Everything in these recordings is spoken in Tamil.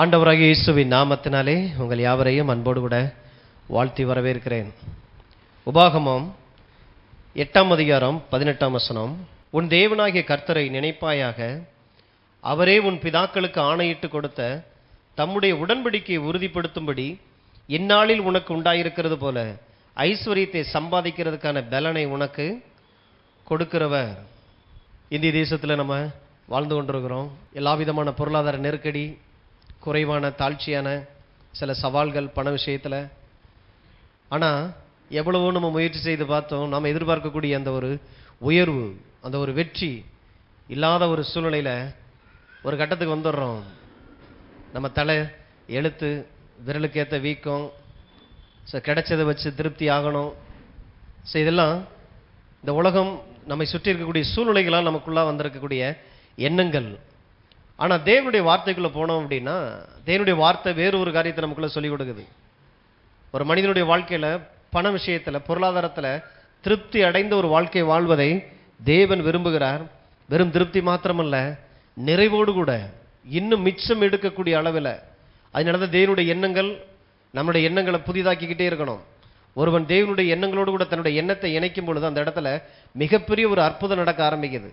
ஆண்டவராகிய இயேசுவின் நாமத்தினாலே உங்கள் யாவரையும் அன்போடு கூட வாழ்த்தி வரவேற்கிறேன். உபாகமம் 8ஆம் அதிகாரம் 18ஆம் வசனம். உன் தேவனாகிய கர்த்தரை நினைப்பாயாக, அவரே உன் பிதாக்களுக்கு ஆணையிட்டு கொடுத்த தம்முடைய உடன்படிக்கையை உறுதிப்படுத்தும்படி இந்நாளில் உனக்கு உண்டாயிருக்கிறது போல ஐஸ்வர்யத்தை சம்பாதிக்கிறதுக்கான பலனை உனக்கு கொடுக்கிறவர். இந்திய தேசத்தில் நம்ம வாழ்ந்து கொண்டிருக்கிறோம். எல்லா விதமான பொருளாதார நெருக்கடி, குறைவான தாழ்ச்சியான சில சவால்கள் பண விஷயத்தில். ஆனால் எவ்வளவோ நம்ம முயற்சி செய்து பார்த்தோம், நாம் எதிர்பார்க்கக்கூடிய அந்த ஒரு உயர்வு, அந்த ஒரு வெற்றி இல்லாத ஒரு சூழ்நிலையில் ஒரு கட்டத்துக்கு வந்துடுறோம். நம்ம தலை எழுத்து, விரலுக்கேற்ற வீக்கம், கிடைச்சதை வச்சு திருப்தி ஆகணும். இதெல்லாம் இந்த உலகம் நம்மை சுற்றி இருக்கக்கூடிய சூழ்நிலைகளால் நமக்குள்ளாக வந்திருக்கக்கூடிய எண்ணங்கள். ஆனால் தேவனுடைய வார்த்தைக்குள்ளே போனோம் அப்படின்னா, தேவனுடைய வார்த்தை வேறு ஒரு காரியத்தை நமக்குள்ளே சொல்லிக் கொடுக்குது. ஒரு மனிதனுடைய வாழ்க்கையில், பண விஷயத்தில், பொருளாதாரத்தில் திருப்தி அடைந்த ஒரு வாழ்க்கை வாழ்வதை தேவன் விரும்புகிறார். வெறும் திருப்தி மாத்திரமல்ல, நிறைவோடு கூட இன்னும் மிச்சம் எடுக்கக்கூடிய அளவில். அதனால தான் தேவனுடைய எண்ணங்கள் நம்முடைய எண்ணங்களை புதிதாக்கிக்கிட்டே இருக்கணும். ஒருவன் தேவனுடைய எண்ணங்களோடு கூட தன்னுடைய எண்ணத்தை இணைக்கும் பொழுது அந்த இடத்துல மிகப்பெரிய ஒரு அற்புதம் நடக்க ஆரம்பிக்குது.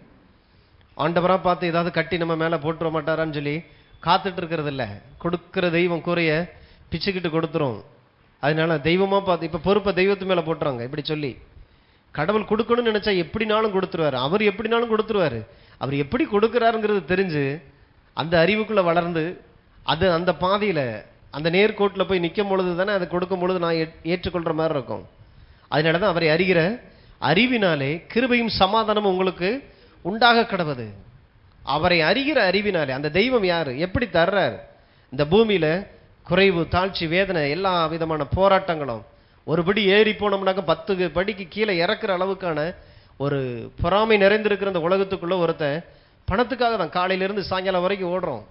ஆண்டவராக பார்த்து ஏதாவது கட்டி நம்ம மேலே போட்டுற மாட்டாரான்னு சொல்லி காத்துட்டு இருக்கிறது இல்லை. கொடுக்குற தெய்வம் கூரைய பிச்சுக்கிட்டு கொடுத்துரும். அதனால தெய்வமாக பார்த்து இப்போ பொறுப்பை தெய்வத்து மேலே போட்டுறாங்க. இப்படி சொல்லி கடவுள் கொடுக்கணும்னு நினச்சா எப்படினாலும் கொடுத்துருவார். அவர் எப்படினாலும் கொடுத்துருவார். அவர் எப்படி கொடுக்குறாருங்கிறது தெரிஞ்சு அந்த அறிவுக்குள்ளே வளர்ந்து அது அந்த பாதையில், அந்த நேர்கோட்டில் போய் நிற்கும் பொழுது தானே அதை கொடுக்கும் பொழுது நான் ஏற்றுக்கொள்கிற மாதிரி இருக்கும். அதனால தான் அவரை அறிகிற அறிவினாலே கிருபையும் சமாதானமும் உங்களுக்கு உண்டாக கடவுது. அவரை அறிகிற அறிவினாலே. அந்த தெய்வம் யாரு, எப்படி தர்றார்? இந்த பூமியில குறைவு, தாழ்ச்சி, வேதனை, எல்லா விதமான போராட்டங்களும், ஒரு படி ஏறி போனோம்னாக்க 10 படிக்கு கீழே இறக்குற அளவுக்கான ஒரு பொறாமை நிறைந்திருக்கிற அந்த உலகத்துக்குள்ள ஒருத்தன் பணத்துக்காக தான் காலையிலிருந்து சாயங்காலம் வரைக்கும் ஓடுறோம்.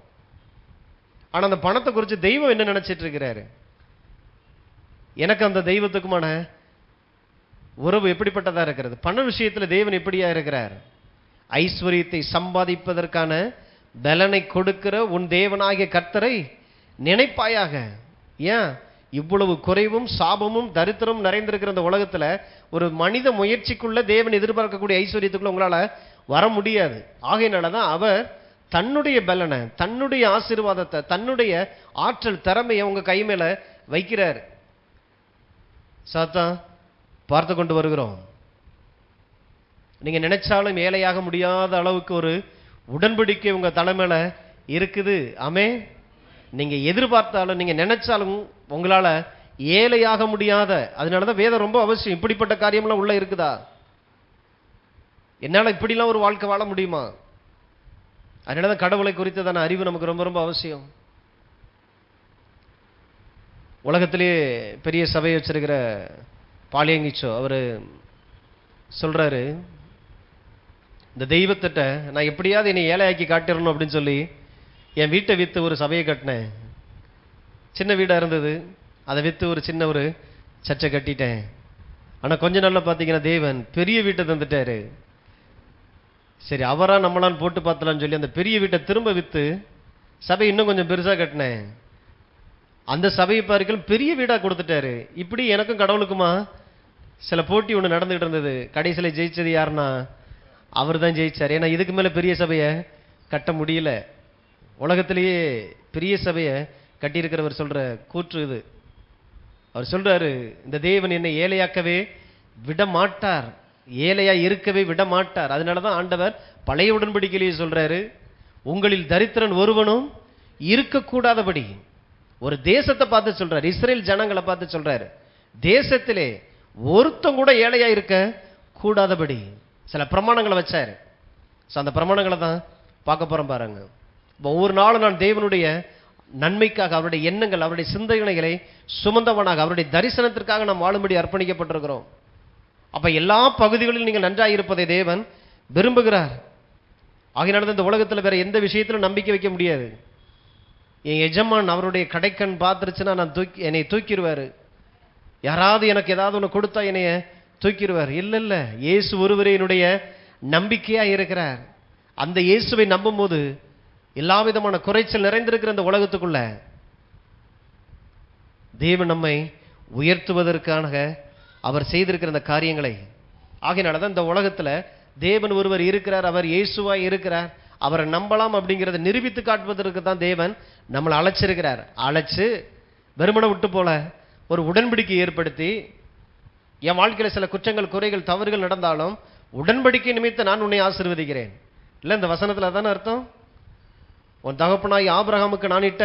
ஆனா அந்த பணத்தை குறித்து தெய்வம் என்ன நினைச்சிட்டு இருக்கிறாரு? எனக்கு அந்த தெய்வத்துக்குமான உறவு எப்படிப்பட்டதா இருக்கிறது? பண விஷயத்துல தேவன் எப்படியா இருக்கிறார்? ஐஸ்வர்யத்தை சம்பாதிப்பதற்கான பலனை கொடுக்கிற உன் தேவனாகிய கர்த்தரை நினைப்பாயாக. ஏன் இவ்வளவு குறைவும் சாபமும் தரித்திரமும் நிறைந்திருக்கிற இந்த உலகத்துல ஒரு மனித முயற்சிக்குள்ள தேவன் எதிர்பார்க்கக்கூடிய ஐஸ்வர்யத்துக்குள்ள உங்களால வர முடியாது. ஆகையினாலதான் அவர் தன்னுடைய பலனை, தன்னுடைய ஆசீர்வாதத்தை, தன்னுடைய ஆற்றல், திறமையை உங்க கை மேல வைக்கிறார். சாத்தான் பார்த்து கொண்டு வருகிறோம். நீங்க நினைச்சாலும் ஏழையாக முடியாத அளவுக்கு ஒரு உடன்படிக்கை உங்க தலைமையில இருக்குது. ஆமே. நீங்க எதிர்பார்த்தாலும், நீங்க நினைச்சாலும் உங்களால ஏழையாக முடியாத. அதனாலதான் வேதம் ரொம்ப அவசியம். இப்படிப்பட்ட காரியம்லாம் உள்ள இருக்குதா? என்னால இப்படிலாம் ஒரு வாழ்க்கை வாழ முடியுமா? அதனாலதான் கடவுளை குறித்ததான அறிவு நமக்கு ரொம்ப ரொம்ப அவசியம். உலகத்திலேயே பெரிய சபையை வச்சிருக்கிற பாலியங்கிச்சோ அவரு சொல்றாரு, இந்த தெய்வத்திட்ட நான் எப்படியாவது என்னை ஏழையாக்கி காட்டிடணும் அப்படின்னு சொல்லி என் வீட்டை விற்று ஒரு சபையை கட்டினேன். சின்ன வீடாக இருந்தது, அதை விற்று ஒரு சின்ன ஒரு சர்ச்சை கட்டிட்டேன். ஆனால் கொஞ்ச நாளில் பார்த்தீங்கன்னா தேவன் பெரிய வீட்டை தந்துட்டாரு. சரி, அவரா நம்மளான்னு போட்டு பார்த்தலான்னு சொல்லி அந்த பெரிய வீட்டை திரும்ப விற்று சபை இன்னும் கொஞ்சம் பெருசாக கட்டினேன். அந்த சபையை பார்க்கலும் பெரிய வீடாக கொடுத்துட்டாரு. இப்படி எனக்கும் கடவுளுக்குமா சில போட்டி ஒன்று நடந்துகிட்டு இருந்தது. கடைசியில் ஜெயிச்சது யாருன்னா அவர் தான் ஜெயிச்சார். ஏன்னா இதுக்கு மேலே பெரிய சபையை கட்ட முடியல. உலகத்திலேயே பெரிய சபையை கட்டியிருக்கிறவர் சொல்ற கூற்று இது. அவர் சொல்றாரு, இந்த தேவன் என்னை ஏழையாக்கவே விட மாட்டார், ஏழையா இருக்கவே விட மாட்டார். அதனாலதான் ஆண்டவர் பழைய உடன்படிக்கையிலேயே சொல்றாரு, உங்களில் தரித்திரன் ஒருவனும் இருக்கக்கூடாதபடி. ஒரு தேசத்தை பார்த்து சொல்றாரு, இஸ்ரேல் ஜனங்களை பார்த்து சொல்றாரு, தேசத்திலே ஒருத்தம் கூட ஏழையா இருக்க கூடாதபடி சில பிரமாணங்களை வச்சாரு. அந்த பிரமாணங்களை தான் பார்க்க போறோம் பாருங்க. ஒவ்வொரு நாளும் நான் தேவனுடைய நன்மைக்காக, அவருடைய எண்ணங்கள், அவருடைய சிந்தனைகளை சுமந்தவனாக, அவருடைய தரிசனத்திற்காக நாம் வாழும்படி அர்ப்பணிக்கப்பட்டிருக்கிறோம். அப்ப எல்லா பகுதிகளிலும் நீங்கள் நன்றாக இருப்பதை தேவன் விரும்புகிறார். ஆகையினால இந்த உலகத்தில் வேற எந்த விஷயத்திலும் நம்பிக்கை வைக்க முடியாது. என் எஜமான் அவருடைய கடைக்கண் பார்த்துருச்சுன்னா நான் என்னை தூக்கிடுவாரு. யாராவது எனக்கு ஏதாவது ஒன்று கொடுத்தா என்னைய தூக்கிடுவார். இல்லை இல்லை, இயேசு ஒருவரே என்னுடைய நம்பிக்கையா இருக்கிறார். அந்த இயேசுவை நம்பும் போது எல்லா விதமான குறைச்சல் நிறைந்திருக்கிற இந்த உலகத்துக்குள்ள தேவன் நம்மை உயர்த்துவதற்காக அவர் செய்திருக்கிற இந்த காரியங்களை, ஆகையினாலதான் இந்த உலகத்துல தேவன் ஒருவர் இருக்கிறார், அவர் இயேசுவாய் இருக்கிறார், அவரை நம்பலாம் அப்படிங்கிறத நிரூபித்து காட்டுவதற்கு தான் தேவன் நம்மளை அழைச்சிருக்கிறார். அழைச்சு வெறுமனை விட்டு போல ஒரு உடன்படிக்கை ஏற்படுத்தி, என் வாழ்க்கையில சில குற்றங்கள் குறைகள் தவறுகள் நடந்தாலும் உடன்படிக்கை நிமித்த நான் உன்னை ஆசீர்வதிக்கிறேன். இல்லை, இந்த வசனத்துல தானே அர்த்தம். உன் தகப்பனாய் ஆபிரகாமுக்கு நான் இட்ட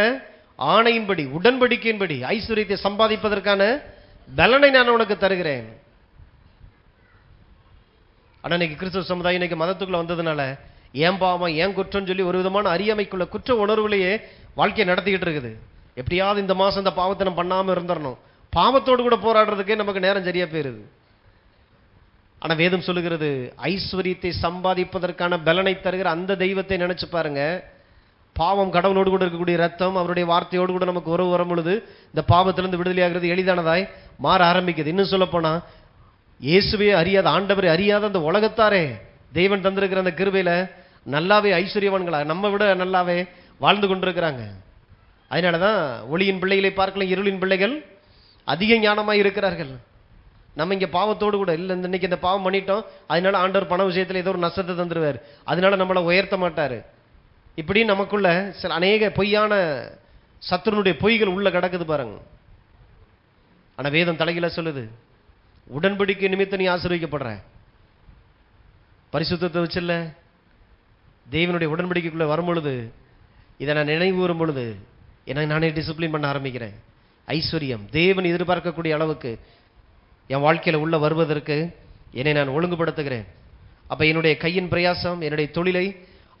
ஆணையின்படி உடன்படிக்கையின்படி ஐஸ்வர்யத்தை சம்பாதிப்பதற்கான பலனை நான் உனக்கு தருகிறேன். ஆனா இன்னைக்கு கிறிஸ்துவ சமுதாயம் இன்னைக்கு மதத்துக்குள்ள வந்ததுனால ஏன் பாவம் ஏன் குற்றம் சொல்லி ஒரு விதமான அறியாமைக்குள்ள குற்ற உணர்வுலையே வாழ்க்கையை நடத்திக்கிட்டு இருக்குது. எப்படியாவது இந்த மாசம் இந்த பாவத்தை நம்ம பண்ணாம இருந்துடணும், பாவத்தோடு கூட போராடுறதுக்கே நமக்கு நேரம் சரியா போயிருது. ஆனா வேதம் சொல்லுகிறது, ஐஸ்வர்யத்தை சம்பாதிப்பதற்கான பலனை தருகிற அந்த தெய்வத்தை நினைச்சு பாருங்க. பாவம் கடவுளோடு கூட இருக்கக்கூடிய ரத்தம், அவருடைய வார்த்தையோடு கூட நமக்கு உறவு வரும் பொழுது இந்த பாவத்திலிருந்து விடுதலையாகிறது எளிதானதாய் மாற ஆரம்பிக்குது. இன்னும் சொல்ல போனா, இயேசுவே அறியாத, ஆண்டவரை அறியாத அந்த உலகத்தாரே தெய்வன் தந்திருக்கிற அந்த கிருபையில நல்லாவே ஐஸ்வர்யவான்களா நம்ம விட நல்லாவே வாழ்ந்து கொண்டிருக்கிறாங்க. அதனாலதான் ஒளியின் பிள்ளைகளை பார்க்கலாம் இருளின் பிள்ளைகள் அதிக ஞானமாய் இருக்கிறார்கள். நம்ம இங்க பாவத்தோடு கூட இல்லை, இன்னைக்கு இந்த பாவம் பண்ணிட்டோம், அதனால ஆண்டவர் பண விஷயத்துல ஏதோ ஒரு நஷ்டத்தை தந்துருவார், அதனால நம்மளை உயர்த்த மாட்டாரு. இப்படி நமக்குள்ள சில அநேக பொய்யான சத்துருனுடைய பொய்கள் உள்ள கிடக்குது பாருங்க. ஆனா வேதம் தலையில சொல்லுது, உடன்படிக்கை நிமித்த நீ ஆசீர்வதிக்கப்படுற. பரிசுத்தத்தை வச்சில்ல, தேவனுடைய உடன்படிக்கைக்குள்ள வரும் பொழுது இதை நான் நினைவு கூறும் பொழுது என்னை நானே டிசிப்ளின் பண்ண ஆரம்பிக்கிறேன். ஐஸ்வர்யம் தேவன் எதிர்பார்க்கக்கூடிய அளவுக்கு என் வாழ்க்கையில உள்ள வருவதற்கு என்னை நான் ஒழுங்குபடுத்துகிறேன். அப்ப என்னுடைய கையின் பிரயாசம், என்னுடைய தொழிலை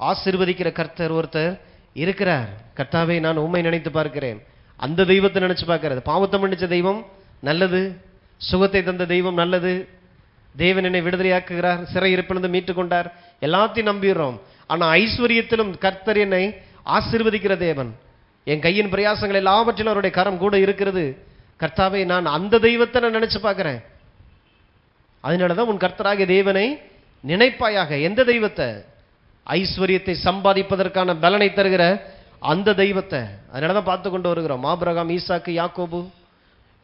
ஆசீர்வதிக்கிற கர்த்தர் ஒருத்தர் இருக்கிறார். கர்த்தாவே, நான் உம்மை நினைத்து பார்க்கிறேன், அந்த தெய்வத்தை நினைச்சு பார்க்கிறது. பாவத்தை மன்னிச்ச தெய்வம் நல்லது, சுகத்தை தந்த தெய்வம் நல்லது, தேவன் என்னை விடுதலையாக்குகிறார், சிறை இருப்பிலிருந்து மீட்டு கொண்டார், எல்லாத்தையும் நம்பிடுறோம். ஆனா ஐஸ்வர்யத்திலும் கர்த்தர் என்னை ஆசீர்வதிக்கிற தேவன், என் கையின் பிரயாசங்கள் எல்லாவற்றிலும் அவருடைய கரம் கூட இருக்கிறது. கர்த்தாவே, நான் அந்த தெய்வத்தை நான் நினைச்சு பார்க்கிறேன். அதனாலதான் உன் கர்த்தராகிய தேவனை நினைப்பாயாக. எந்த தெய்வத்தை? ஐஸ்வர்யத்தை சம்பாதிப்பதற்கான பலனை தருகிற அந்த தெய்வத்தை. அதனாலதான் பார்த்து கொண்டு வருகிறோம். ஆபிரகாம், ஈசாக்கு, யாக்கோபு,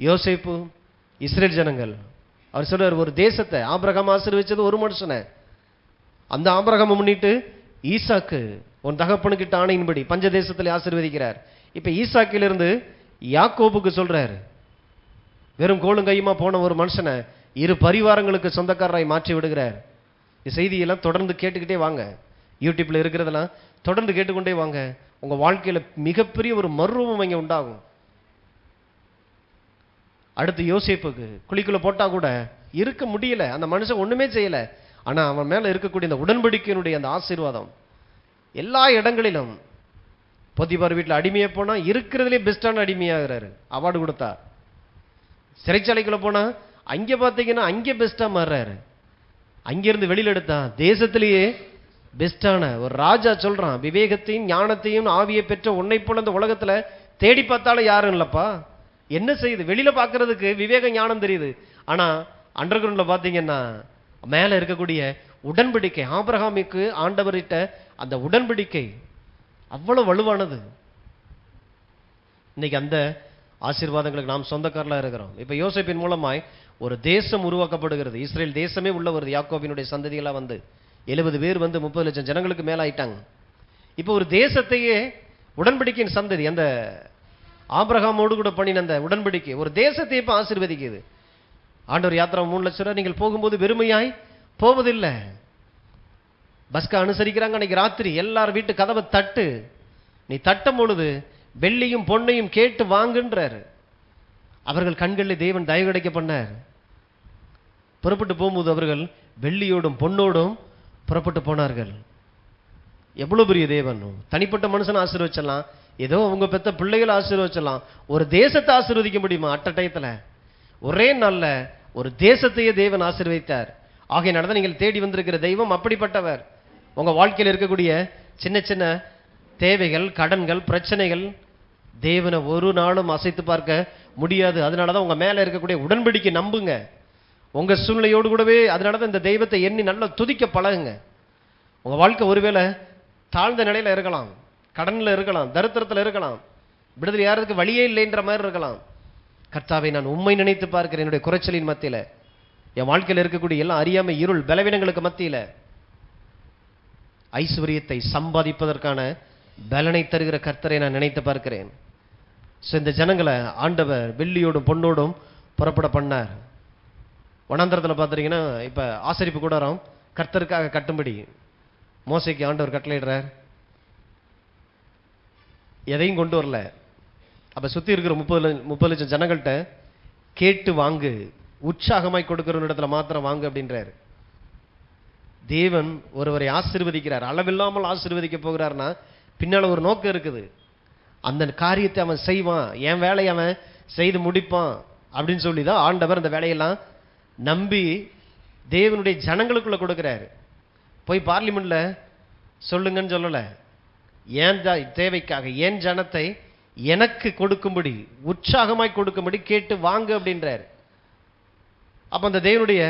யோசேப்பு, இஸ்ரேல் ஜனங்கள். அவர் சொல்றார், ஒரு தேசத்தை ஆபிரகாம் ஆசீர்வதிச்சது ஒரு மனுஷனை. அந்த ஆபிரகாமை முன்னிட்டு ஈசாக்கு உன் தகப்பனுக்கிட்ட ஆணையின்படி பஞ்ச தேசத்தில் ஆசீர்வதிக்கிறார். இப்ப ஈசாக்கிலிருந்து யாக்கோபுக்கு சொல்றாரு, வெறும் கோலும் கையுமா போன ஒரு மனுஷனை இரு பரிவாரங்களுக்கு சொந்தக்காரராய் மாற்றி விடுகிறார். செய்தியெல்லாம் தொடர்ந்து கேட்டுக்கிட்டே வாங்க, யூடியூப்ல இருக்கிறதெல்லாம் தொடர்ந்து கேட்டுக்கொண்டே வாங்க. உங்க வாழ்க்கையில மிகப்பெரிய ஒரு மறுரூபம் இங்க உண்டாகும். அடுத்து யோசேப்புக்கு குழிக்குள்ள போட்டா கூட இருக்க முடியல, அந்த மனுஷன் ஒண்ணுமே செய்யல. ஆனா அவன் மேல இருக்கக்கூடிய இந்த உடன்படிக்கையினுடைய அந்த ஆசீர்வாதம் எல்லா இடங்களிலும். போத்திபார் வீட்டில் அடிமையை போனா இருக்கிறதுலே பெஸ்டான அடிமையாகிறாரு, அவார்டு கொடுத்தா. சிறைச்சாலைக்குள்ள போனா அங்க பாத்தீங்கன்னா அங்கே பெஸ்டா மாறுறாரு. அங்கிருந்து வெளியில எடுத்தா தேசத்திலேயே பெஸ்டான ஒரு ராஜா சொல்றான், விவேகத்தையும் ஞானத்தையும் ஆவியை பெற்ற உன்னை போல இந்த உலகத்துல தேடி பார்த்தாலும் யாரும் இல்லப்பா. என்ன செய்யுது? வெளியில பாக்குறதுக்கு விவேக ஞானம் தெரியுது, ஆனா அண்டர் கிரவுண்ட்ல பாத்தீங்கன்னா மேல இருக்கக்கூடிய உடன்படிக்கை, ஆபிரகாமுக்கு ஆண்டவரிட்ட அந்த உடன்படிக்கை அவ்வளவு வலுவானது. இன்னைக்கு அந்த ஆசீர்வாதங்களுக்கு நாம் சொந்தக்காரலா இருக்கிறோம். இப்ப யோசேப்பின் மூலமாய் ஒரு தேசம் உருவாக்கப்படுகிறது. இஸ்ரேல் தேசமே உள்ள வருது. யாக்கோபினுடைய சந்ததியெல்லாம் வந்து 70 பேர் வந்து 30 லட்சம் ஜனங்களுக்கு மேல ஆயிட்டாங்க. இப்போ ஒரு தேசத்தையே உடன்படிக்கையின் சந்ததி, அந்த ஆபிரகாமோடு கூட பண்ணின அந்த உடன்படிக்கை ஒரு தேசத்தை இப்ப ஆசீர்வதிக்குது. ஆண்டவர் யாத்திரை 3 லட்சம் ரூபாய். நீங்கள் போகும்போது வெறுமையாய் போவதில்லை. பஸ்கா அனுசரிக்கிறாங்க. அன்னைக்கு ராத்திரி எல்லாரும் வீட்டு கதவை தட்டு, நீ தட்டும் பொழுது வெள்ளியும் பொன்னையும் கேட்டு வாங்குன்றார். அவர்கள் கண்களில் தேவன் தயவு கிடைக்க பண்ணார். புறப்பட்டு போகும்போது அவர்கள் வெள்ளியோடும் பொன்னோடும் புறப்பட்டு போனார்கள். எவ்வளவு பெரிய தேவன்! தனிப்பட்ட மனுஷன் ஆசீர்வச்சலாம், ஏதோ அவங்க பெத்த பிள்ளைகளை ஆசீர்வச்சலாம், ஒரு தேசத்தை ஆசீர்வதிக்க முடியுமா? அட்டயத்துல ஒரே நாள்ல ஒரு தேசத்தையே தேவன் ஆசீர்வதித்தார். ஆகையினாலதான் நீங்கள் தேடி வந்திருக்கிற தெய்வம் அப்படிப்பட்டவர். உங்க வாழ்க்கையில் இருக்கக்கூடிய சின்ன சின்ன தேவைகள், கடன்கள், பிரச்சனைகள் தேவனை ஒரு நாளும் அசைத்து பார்க்க முடியாது. அதனாலதான் உங்க மேல இருக்கக்கூடிய உடன்படிக்கை நம்புங்க. உங்க சூழ்நிலையோடு கூடவே அதனாலதான் இந்த தெய்வத்தை எண்ணி நல்லா துதிக்க பழகுங்க. உங்க வாழ்க்கை ஒருவேளை தாழ்ந்த நிலையில இருக்கலாம், கடன்ல இருக்கலாம், தரித்திரத்தில் இருக்கலாம், விடுதலை யாருக்கு வழியே இல்லைன்ற மாதிரி இருக்கலாம். கர்த்தாவை, நான் உம்மை நினைத்து பார்க்கிறேன். என்னுடைய குறைச்சலின் மத்தியில, என் வாழ்க்கையில் இருக்கக்கூடிய எல்லாம் அறியாமை, இருள், பலவீனங்களுக்கு மத்தியில ஐஸ்வர்யத்தை சம்பாதிப்பதற்கான பலனை தருகிற கர்த்தரை நான் நினைத்து பார்க்கிறேன். இந்த ஜனங்களை ஆண்டவர் வெள்ளியோடும் பொன்னோடும் புறப்பட பண்ணார். வனாந்தரத்தில் பார்த்துட்டீங்கன்னா இப்ப ஆசரிப்பு கூடாரம் கர்த்தருக்காக கட்டும்படி மோசைக்கு ஆண்டவர் கட்டளையிடுறார். எதையும் கொண்டு வரல. அப்ப சுத்தி இருக்கிற 30 லட்சம் ஜனங்கள்கிட்ட கேட்டு வாங்கு, உற்சாகமாய் கொடுக்கிற இடத்துல மாத்திரம் வாங்கு அப்படின்றார். தேவன் ஒருவரை ஆசீர்வதிக்கிறார், அளவில்லாமல் ஆசீர்வதிக்க போகிறார்னா பின்னால ஒரு நோக்கம் இருக்குது. அந்த காரியத்தை அவன் செய்வான், என் வேலையை அவன் செய்து முடிப்பான் அப்படின்னு சொல்லிதான் ஆண்டவர் அந்த வேலையெல்லாம் நம்பி தேவனுடைய ஜனங்களுக்குள்ள கொடுக்கிறாரு. போய் பார்லிமெண்ட்ல சொல்லுங்கன்னு சொல்லல, ஏன் தேவைக்காக என் ஜனத்தை எனக்கு கொடுக்கும்படி, உற்சாகமாய் கொடுக்கும்படி கேட்டு வாங்க அப்படின்றார். அப்ப அந்த தேவனுடைய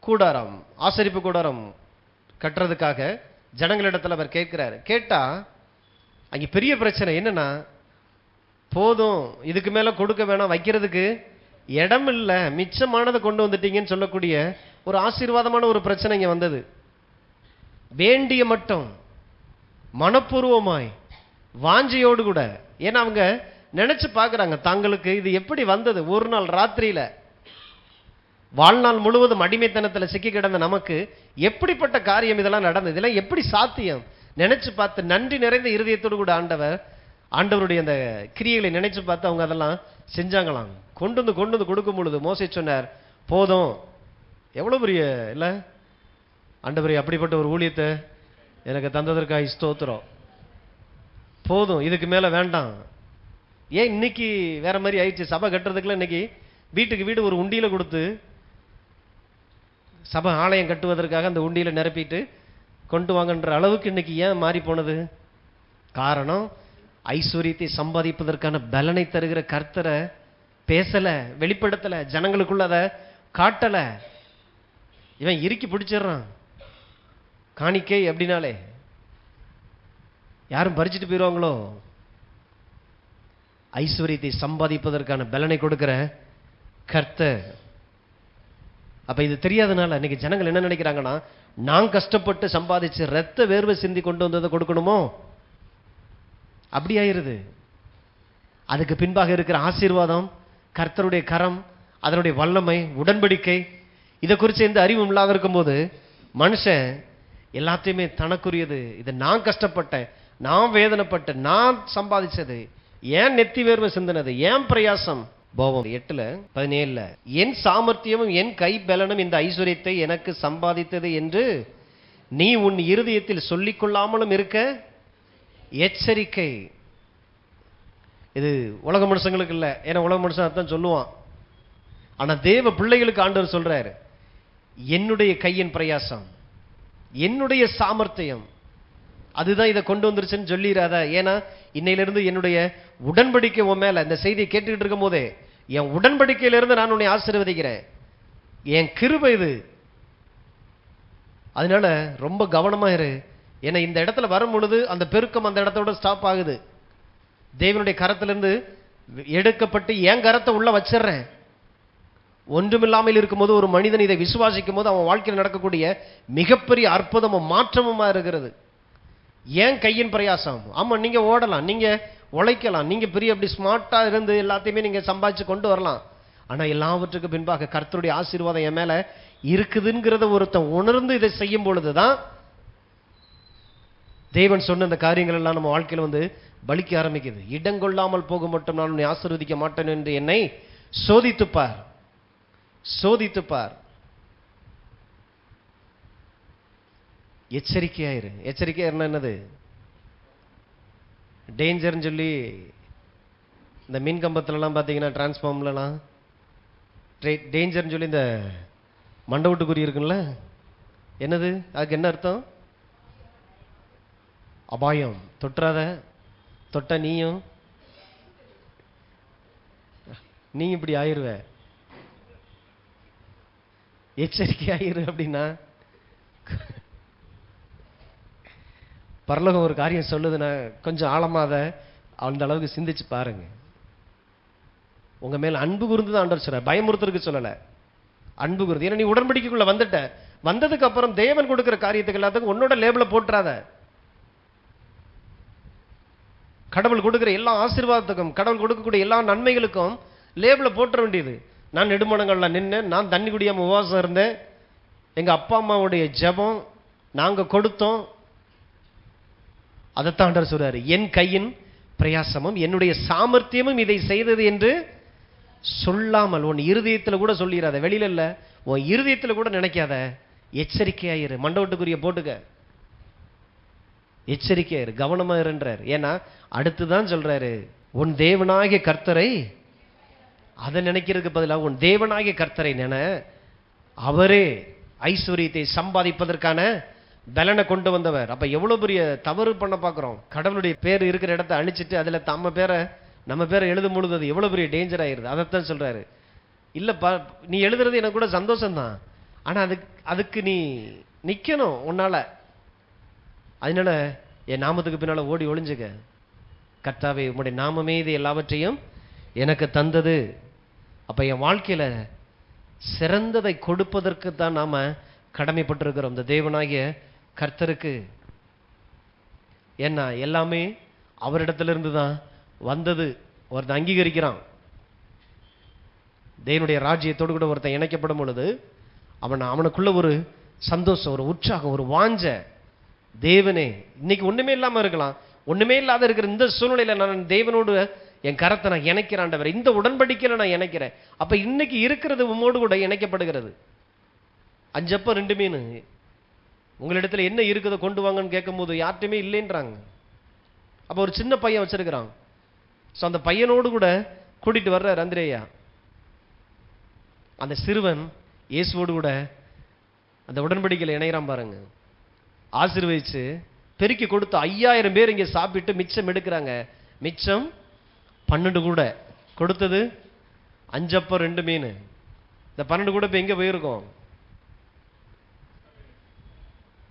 கூடாரம், ஆசரிப்பு கூடாரம் கட்டுறதுக்காக ஜனங்களிடத்துல அவர் கேட்கிறாரு. கேட்டா அங்க பெரிய பிரச்சனை என்னன்னா, போதும் இதுக்கு மேல கொடுக்க வேணாம், வைக்கிறதுக்கு இடம் இல்ல, மிச்சமானதை கொண்டு வந்துட்டீங்கன்னு சொல்லக்கூடிய ஒரு ஆசீர்வாதமான ஒரு பிரச்சனை இங்க வந்தது. வேண்டிய மட்டும் மனப்பூர்வமாய் வாஞ்சையோடு கூட, ஏன்னா அவங்க நினைச்சு பார்க்கறாங்க தங்களுக்கு இது எப்படி வந்தது. ஒரு நாள் ராத்திரியில வாழ்நாள் முழுவதும் அடிமைத்தனத்தில் சிக்கி கிடந்த நமக்கு எப்படிப்பட்ட காரியம் இதெல்லாம் நடந்தது, இதெல்லாம் எப்படி சாத்தியம் நினைச்சு பார்த்து நன்றி நிறைந்த இருதயத்தோடு கூட ஆண்டவருடைய அந்த கிரியைகளை நினைச்சு பார்த்து அவங்க அதெல்லாம் செஞ்சாங்களாம். கொண்டு வந்து கொடுக்கும் பொழுது மோசே சொன்னார், போதும். எவ்வளவு பெரிய இல்ல ஆண்டவரே, அப்படிப்பட்ட ஒரு ஊழியத்தை எனக்கு தந்ததற்காக ஸ்தோத்திரம். போதும், இதுக்கு மேல வேண்டாம். ஏன் இன்னைக்கு வேற மாதிரி ஆயிடுச்சு. சபை கட்டுறதுக்குள்ள இன்னைக்கு வீட்டுக்கு வீடு ஒரு உண்டியில கொடுத்து சபை ஆலயம் கட்டுவதற்காக அந்த உண்டியில நிரப்பிட்டு கொண்டு வாங்கன்ற அளவுக்கு இன்னைக்கு ஏன் மாறி போனது? காரணம், ஐஸ்வர்யத்தை சம்பாதிப்பதற்கான பலனை தருகிற கர்த்தரை பேசல, வெளிப்படுத்தல, ஜனங்களுக்குள்ள அதை காட்டல. இவன் இறுக்கி பிடிச்சிடுறான். காணிக்கை அப்படின்னாலே யாரும் பறிச்சுட்டு போயிடுவாங்களோ. ஐஸ்வர்யத்தை சம்பாதிப்பதற்கான பலனை கொடுக்கிற கர்த்தர். அப்ப இது தெரியாதனால இன்னைக்கு ஜனங்கள் என்ன நினைக்கிறாங்கன்னா, நான் கஷ்டப்பட்டு சம்பாதிச்சு ரத்த வேர்வை சிந்தி கொண்டு வந்ததை கொடுக்கணுமோ, அப்படி ஆயிருது. அதுக்கு பின்பாக இருக்கிற ஆசீர்வாதம், கர்த்தருடைய கரம், அதனுடைய வல்லமை, உடன்படிக்கை, இதை குறித்து எந்த அறிவும் இல்லாத இருக்கும்போது மனுஷன் எல்லாத்தையுமே தனக்குரியது, இதை நான் கஷ்டப்பட்டேன், நான் வேதனைப்பட்டேன், நான் சம்பாதிச்சது, ஏன் நெத்தி வேர்வை சிந்தினது, ஏன் பிரயாசம். போவம் 8:17 என் சாமர்த்தியமும் என் கை பலனும் இந்த ஐஸ்வர்யத்தை எனக்கு சம்பாதித்தது என்று நீ உன் இருதயத்தில் சொல்லிக் கொள்ளாமலும் இருக்க எச்சரிக்கை. இது உலக மனுஷங்களுக்கு இல்லை, ஏன்னா உலக மனுஷன் அதான் சொல்லுவான். ஆனா தேவ பிள்ளைகளுக்கு ஆண்டவர் சொல்றாரு, என்னுடைய கையின் பிரயாசம், என்னுடைய சாமர்த்தியம், அதுதான் இதை கொண்டு வந்துருச்சுன்னு சொல்லிடாத. ஏன்னா இன்னையிலிருந்து என்னுடைய உடன்படிக்கை உன் மேல, இந்த செய்தியை கேட்டுக்கிட்டு இருக்கும் போதே என் உடன்படிக்கையிலிருந்து நான் உன்னை ஆசீர்வதிக்கிறேன், என் கிருபை இது. அதனால ரொம்ப கவனமா இரு. ஏன்னா இந்த இடத்துல வரும் பொழுது அந்த பெருக்கம் அந்த இடத்தோட ஸ்டாப் ஆகுது. தேவனுடைய கரத்திலிருந்து எடுக்கப்பட்டு என் கரத்தை உள்ள வச்சிடுறேன். ஒன்றுமில்லாமல் இருக்கும்போது ஒரு மனிதன் இதை விசுவாசிக்கும் போது அவன் வாழ்க்கையில் நடக்கக்கூடிய மிகப்பெரிய அற்புதமும் மாற்றமுமா இருக்கிறது. ஏன் கையின் பிரயாசம். ஆமா, நீங்க ஓடலாம், நீங்க உழைக்கலாம், நீங்க பெரிய அப்படி ஸ்மார்ட்டா இருந்து எல்லாத்தையுமே நீங்க சம்பாதிச்சு கொண்டு வரலாம். ஆனா எல்லாவற்றுக்கு பின்பாக கர்த்தருடைய ஆசீர்வாதம் என் மேல இருக்குதுங்கிறத ஒருத்தன் உணர்ந்து இதை செய்யும் பொழுதுதான் தேவன் சொன்ன இந்த காரியங்கள் எல்லாம் நம்ம வாழ்க்கையில் பலிக்க ஆரம்பிக்குது. இடங்கொள்ளாமல் போக மட்டும் நான் உன்னை ஆசீர்வதிக்க மாட்டேன் என்று என்னை சோதித்துப்பார், சோதித்துப்பார். எச்சரிக்கையாயிரு. எச்சரிக்கையா என்னது? டேஞ்சர்னு சொல்லி இந்த மின் கம்பத்துலலாம் பார்த்தீங்கன்னா, டிரான்ஸ்ஃபார்ம்லாம் டேஞ்சர்னு சொல்லி இந்த மண்டை விட்டுக்குறி இருக்குல்ல, என்னது அதுக்கு என்ன அர்த்தம்? அபாயம், தொற்றாத, தொட்ட நீயும் இப்படி ஆயிருவ. எச்சரிக்கையாயிரு அப்படின்னா பரலோகம் ஒரு காரியம் சொல்லுதுன்னா கொஞ்சம் ஆழமாக அந்த அளவுக்கு சிந்திச்சு பாருங்க. உங்க மேல அன்பு கூர்ந்து தான் ஆண்டவர் சொல்றார், பயமுறுத்தருக்கு சொல்லல, அன்பு கூர்ந்து. ஏன்னா நீ உடன்படிக்கைக்குள்ள வந்துட்ட, வந்ததுக்கு அப்புறம் தேவன் கொடுக்கிற காரியத்துக்கு எல்லாத்துக்கும் உன்னோட லேபிள போட்டுறாத. கடவுள் கொடுக்கிற எல்லா ஆசீர்வாதத்துக்கும், கடவுள் கொடுக்கக்கூடிய எல்லா நன்மைகளுக்கும் லேபிள போட்டுற வேண்டியது. நான் நெடுமணங்கள்ல நின்னேன், நான் தண்ணி குடியாம உபவாசம் இருந்தேன், எங்க அப்பா அம்மாவுடைய ஜெபம் நாங்க கொடுத்தோம், அதைத்தான் ஆண்டவர் சொல்றாரு, என் கையின் பிரயாசமும் என்னுடைய சாமர்த்தியமும் இதை செய்தது என்று சொல்லாமல். உன் இருதயத்தில் கூட சொல்லிடாத, வெளியில இல்ல, உன் இருதயத்தில் கூட நினைக்காத. எச்சரிக்கையாயிரு, மண்டவட்டுக்குரிய போட்டுக்க, எச்சரிக்கையாயிரு, கவனமா இருன்றார். ஏன்னா அடுத்துதான் சொல்றாரு, உன் தேவனாகிய கர்த்தரை, அதை நினைக்கிறதுக்கு பதிலாக உன் தேவனாகிய கர்த்தரை நின, அவரே ஐஸ்வர்யத்தை சம்பாதிப்பதற்கான பலனை கொண்டு வந்தவர். அப்ப எவ்வளவு பெரிய தவறு பண்ண பாக்குறோம். கடவுளுடைய பேர் இருக்கிற இடத்தை அழிச்சிட்டு அதுல நம்ம பேரை எழுதும் பொழுது அது எவ்வளவு பெரிய டேஞ்சர் ஆயிருது. அதைத்தான் சொல்றாரு. இல்லப்பா, நீ எழுதுறது எனக்கு கூட சந்தோஷம்தான், ஆனா அதுக்கு நீ நிக்கணும் உன்னால. அதனால என் நாமத்துக்கு பின்னால ஓடி ஒளிஞ்சுக்க. கர்த்தாவே, உம்முடைய நாமமே இது எல்லாவற்றையும் எனக்கு தந்தது. அப்ப என் வாழ்க்கையில சிறந்ததை கொடுப்பதற்கு தான் நாம கடமைப்பட்டிருக்கிறோம் இந்த தேவனாகிய கர்த்தருக்கு. ஏன்னா எல்லாமே அவரிடத்திலிருந்து தான் வந்தது. ஒருத்தன் அங்கீகரிக்கிறான், தேவனுடைய ராஜ்யத்தோடு கூட ஒருத்தன் இணைக்கப்படும் பொழுது அவனுக்குள்ள ஒரு சந்தோஷம், ஒரு உற்சாகம், ஒரு வாஞ்ச. தேவனே, இன்னைக்கு ஒண்ணுமே இல்லாம இருக்கலாம், ஒண்ணுமே இல்லாத இருக்கிற இந்த சூழ்நிலையில நான் தேவனோடு என் கரத்தை நான் இணைக்கிறாண்டவர், இந்த உடன்படிக்கையில நான் இணைக்கிறேன். அப்ப இன்னைக்கு இருக்கிறது உம்மோடு கூட இணைக்கப்படுகிறது. 5 அப்பம் 2 மீன், உங்களிடத்துல என்ன இருக்குதோ கொண்டு வாங்கன்னு கேட்கும் போது யார்ட்டுமே இல்லைன்றாங்க. அப்ப ஒரு சின்ன பையன் வச்சிருக்கிறான். அந்த பையனோடு கூட கூட்டிட்டு வர்றார் அந்திரேயா. அந்த சிறுவன் இயேசுவோடு கூட அந்த உடன்படிக்கையில் இணைகிறான் பாருங்க. ஆசீர்வதிச்சு பெருக்கி கொடுத்து 5000 பேர் இங்க சாப்பிட்டு மிச்சம் எடுக்கிறாங்க. மிச்சம் 12 கூட கொடுத்தது 5 அப்பம் 2 மீன். இந்த 12 கூட இப்ப எங்க போயிருக்கோம்?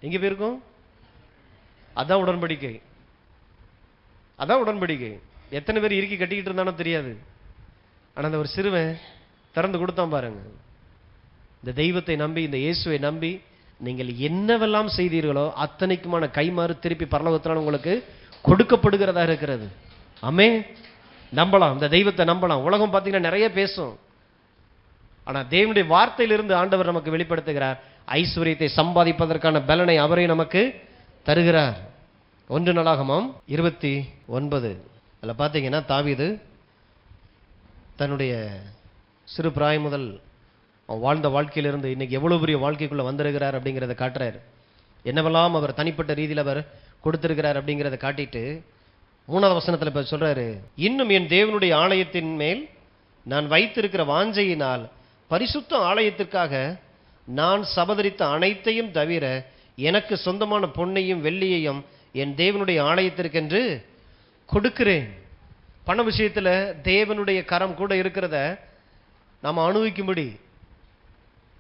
எங்க போயிருக்கோம்? அதான் உடன்படிக்கை, அதான் உடன்படிக்கை. எத்தனை பேர் இறுக்கி கட்டிக்கிட்டு இருந்தானோ தெரியாது, ஆனா அந்த ஒரு சிறுவன் திறந்து கொடுத்தான் பாருங்க. இந்த தெய்வத்தை நம்பி, இந்த இயேசுவை நம்பி நீங்கள் என்னவெல்லாம் செய்தீர்களோ அத்தனைக்குமான கைமாறு திருப்பி பரலோகத்தினால் உங்களுக்கு கொடுக்கப்படுகிறதா இருக்கிறது. ஆமே, நம்பலாம், இந்த தெய்வத்தை நம்பலாம். உலகம் பார்த்தீங்கன்னா நிறைய பேசும், ஆனா தேவனுடைய வார்த்தையிலிருந்து ஆண்டவர் நமக்கு வெளிப்படுத்துகிறார். ஐஸ்வர்யத்தை சம்பாதிப்பதற்கான பலனை அவரே நமக்கு தருகிறார். 1 நாளாகமம் 29 அதில் பார்த்தீங்கன்னா தாவீது தன்னுடைய சிறு பிராயம் முதல் வாழ்ந்த வாழ்க்கையிலிருந்து இன்னைக்கு எவ்வளவு பெரிய வாழ்க்கைக்குள்ள வந்திருக்கிறார் அப்படிங்கிறத காட்டுறாரு. என்னவெல்லாம் அவர் தனிப்பட்ட ரீதியில் அவர் கொடுத்திருக்கிறார் அப்படிங்கிறத காட்டிட்டு 3வது வசனத்தில் இப்ப சொல்றாரு, இன்னும் என் தேவனுடைய ஆலயத்தின் மேல் நான் வைத்திருக்கிற வாஞ்சையினால் பரிசுத்த ஆலயத்திற்காக நான் சபதரித்த அனைத்தையும் தவிர எனக்கு சொந்தமான பொன்னையும் வெள்ளியையும் என் தேவனுடைய ஆலயத்திற்கென்று கொடுக்கிறேன். பண விஷயத்துல தேவனுடைய கரம் கூட இருக்கிறத நாம அனுபவிக்கும்படி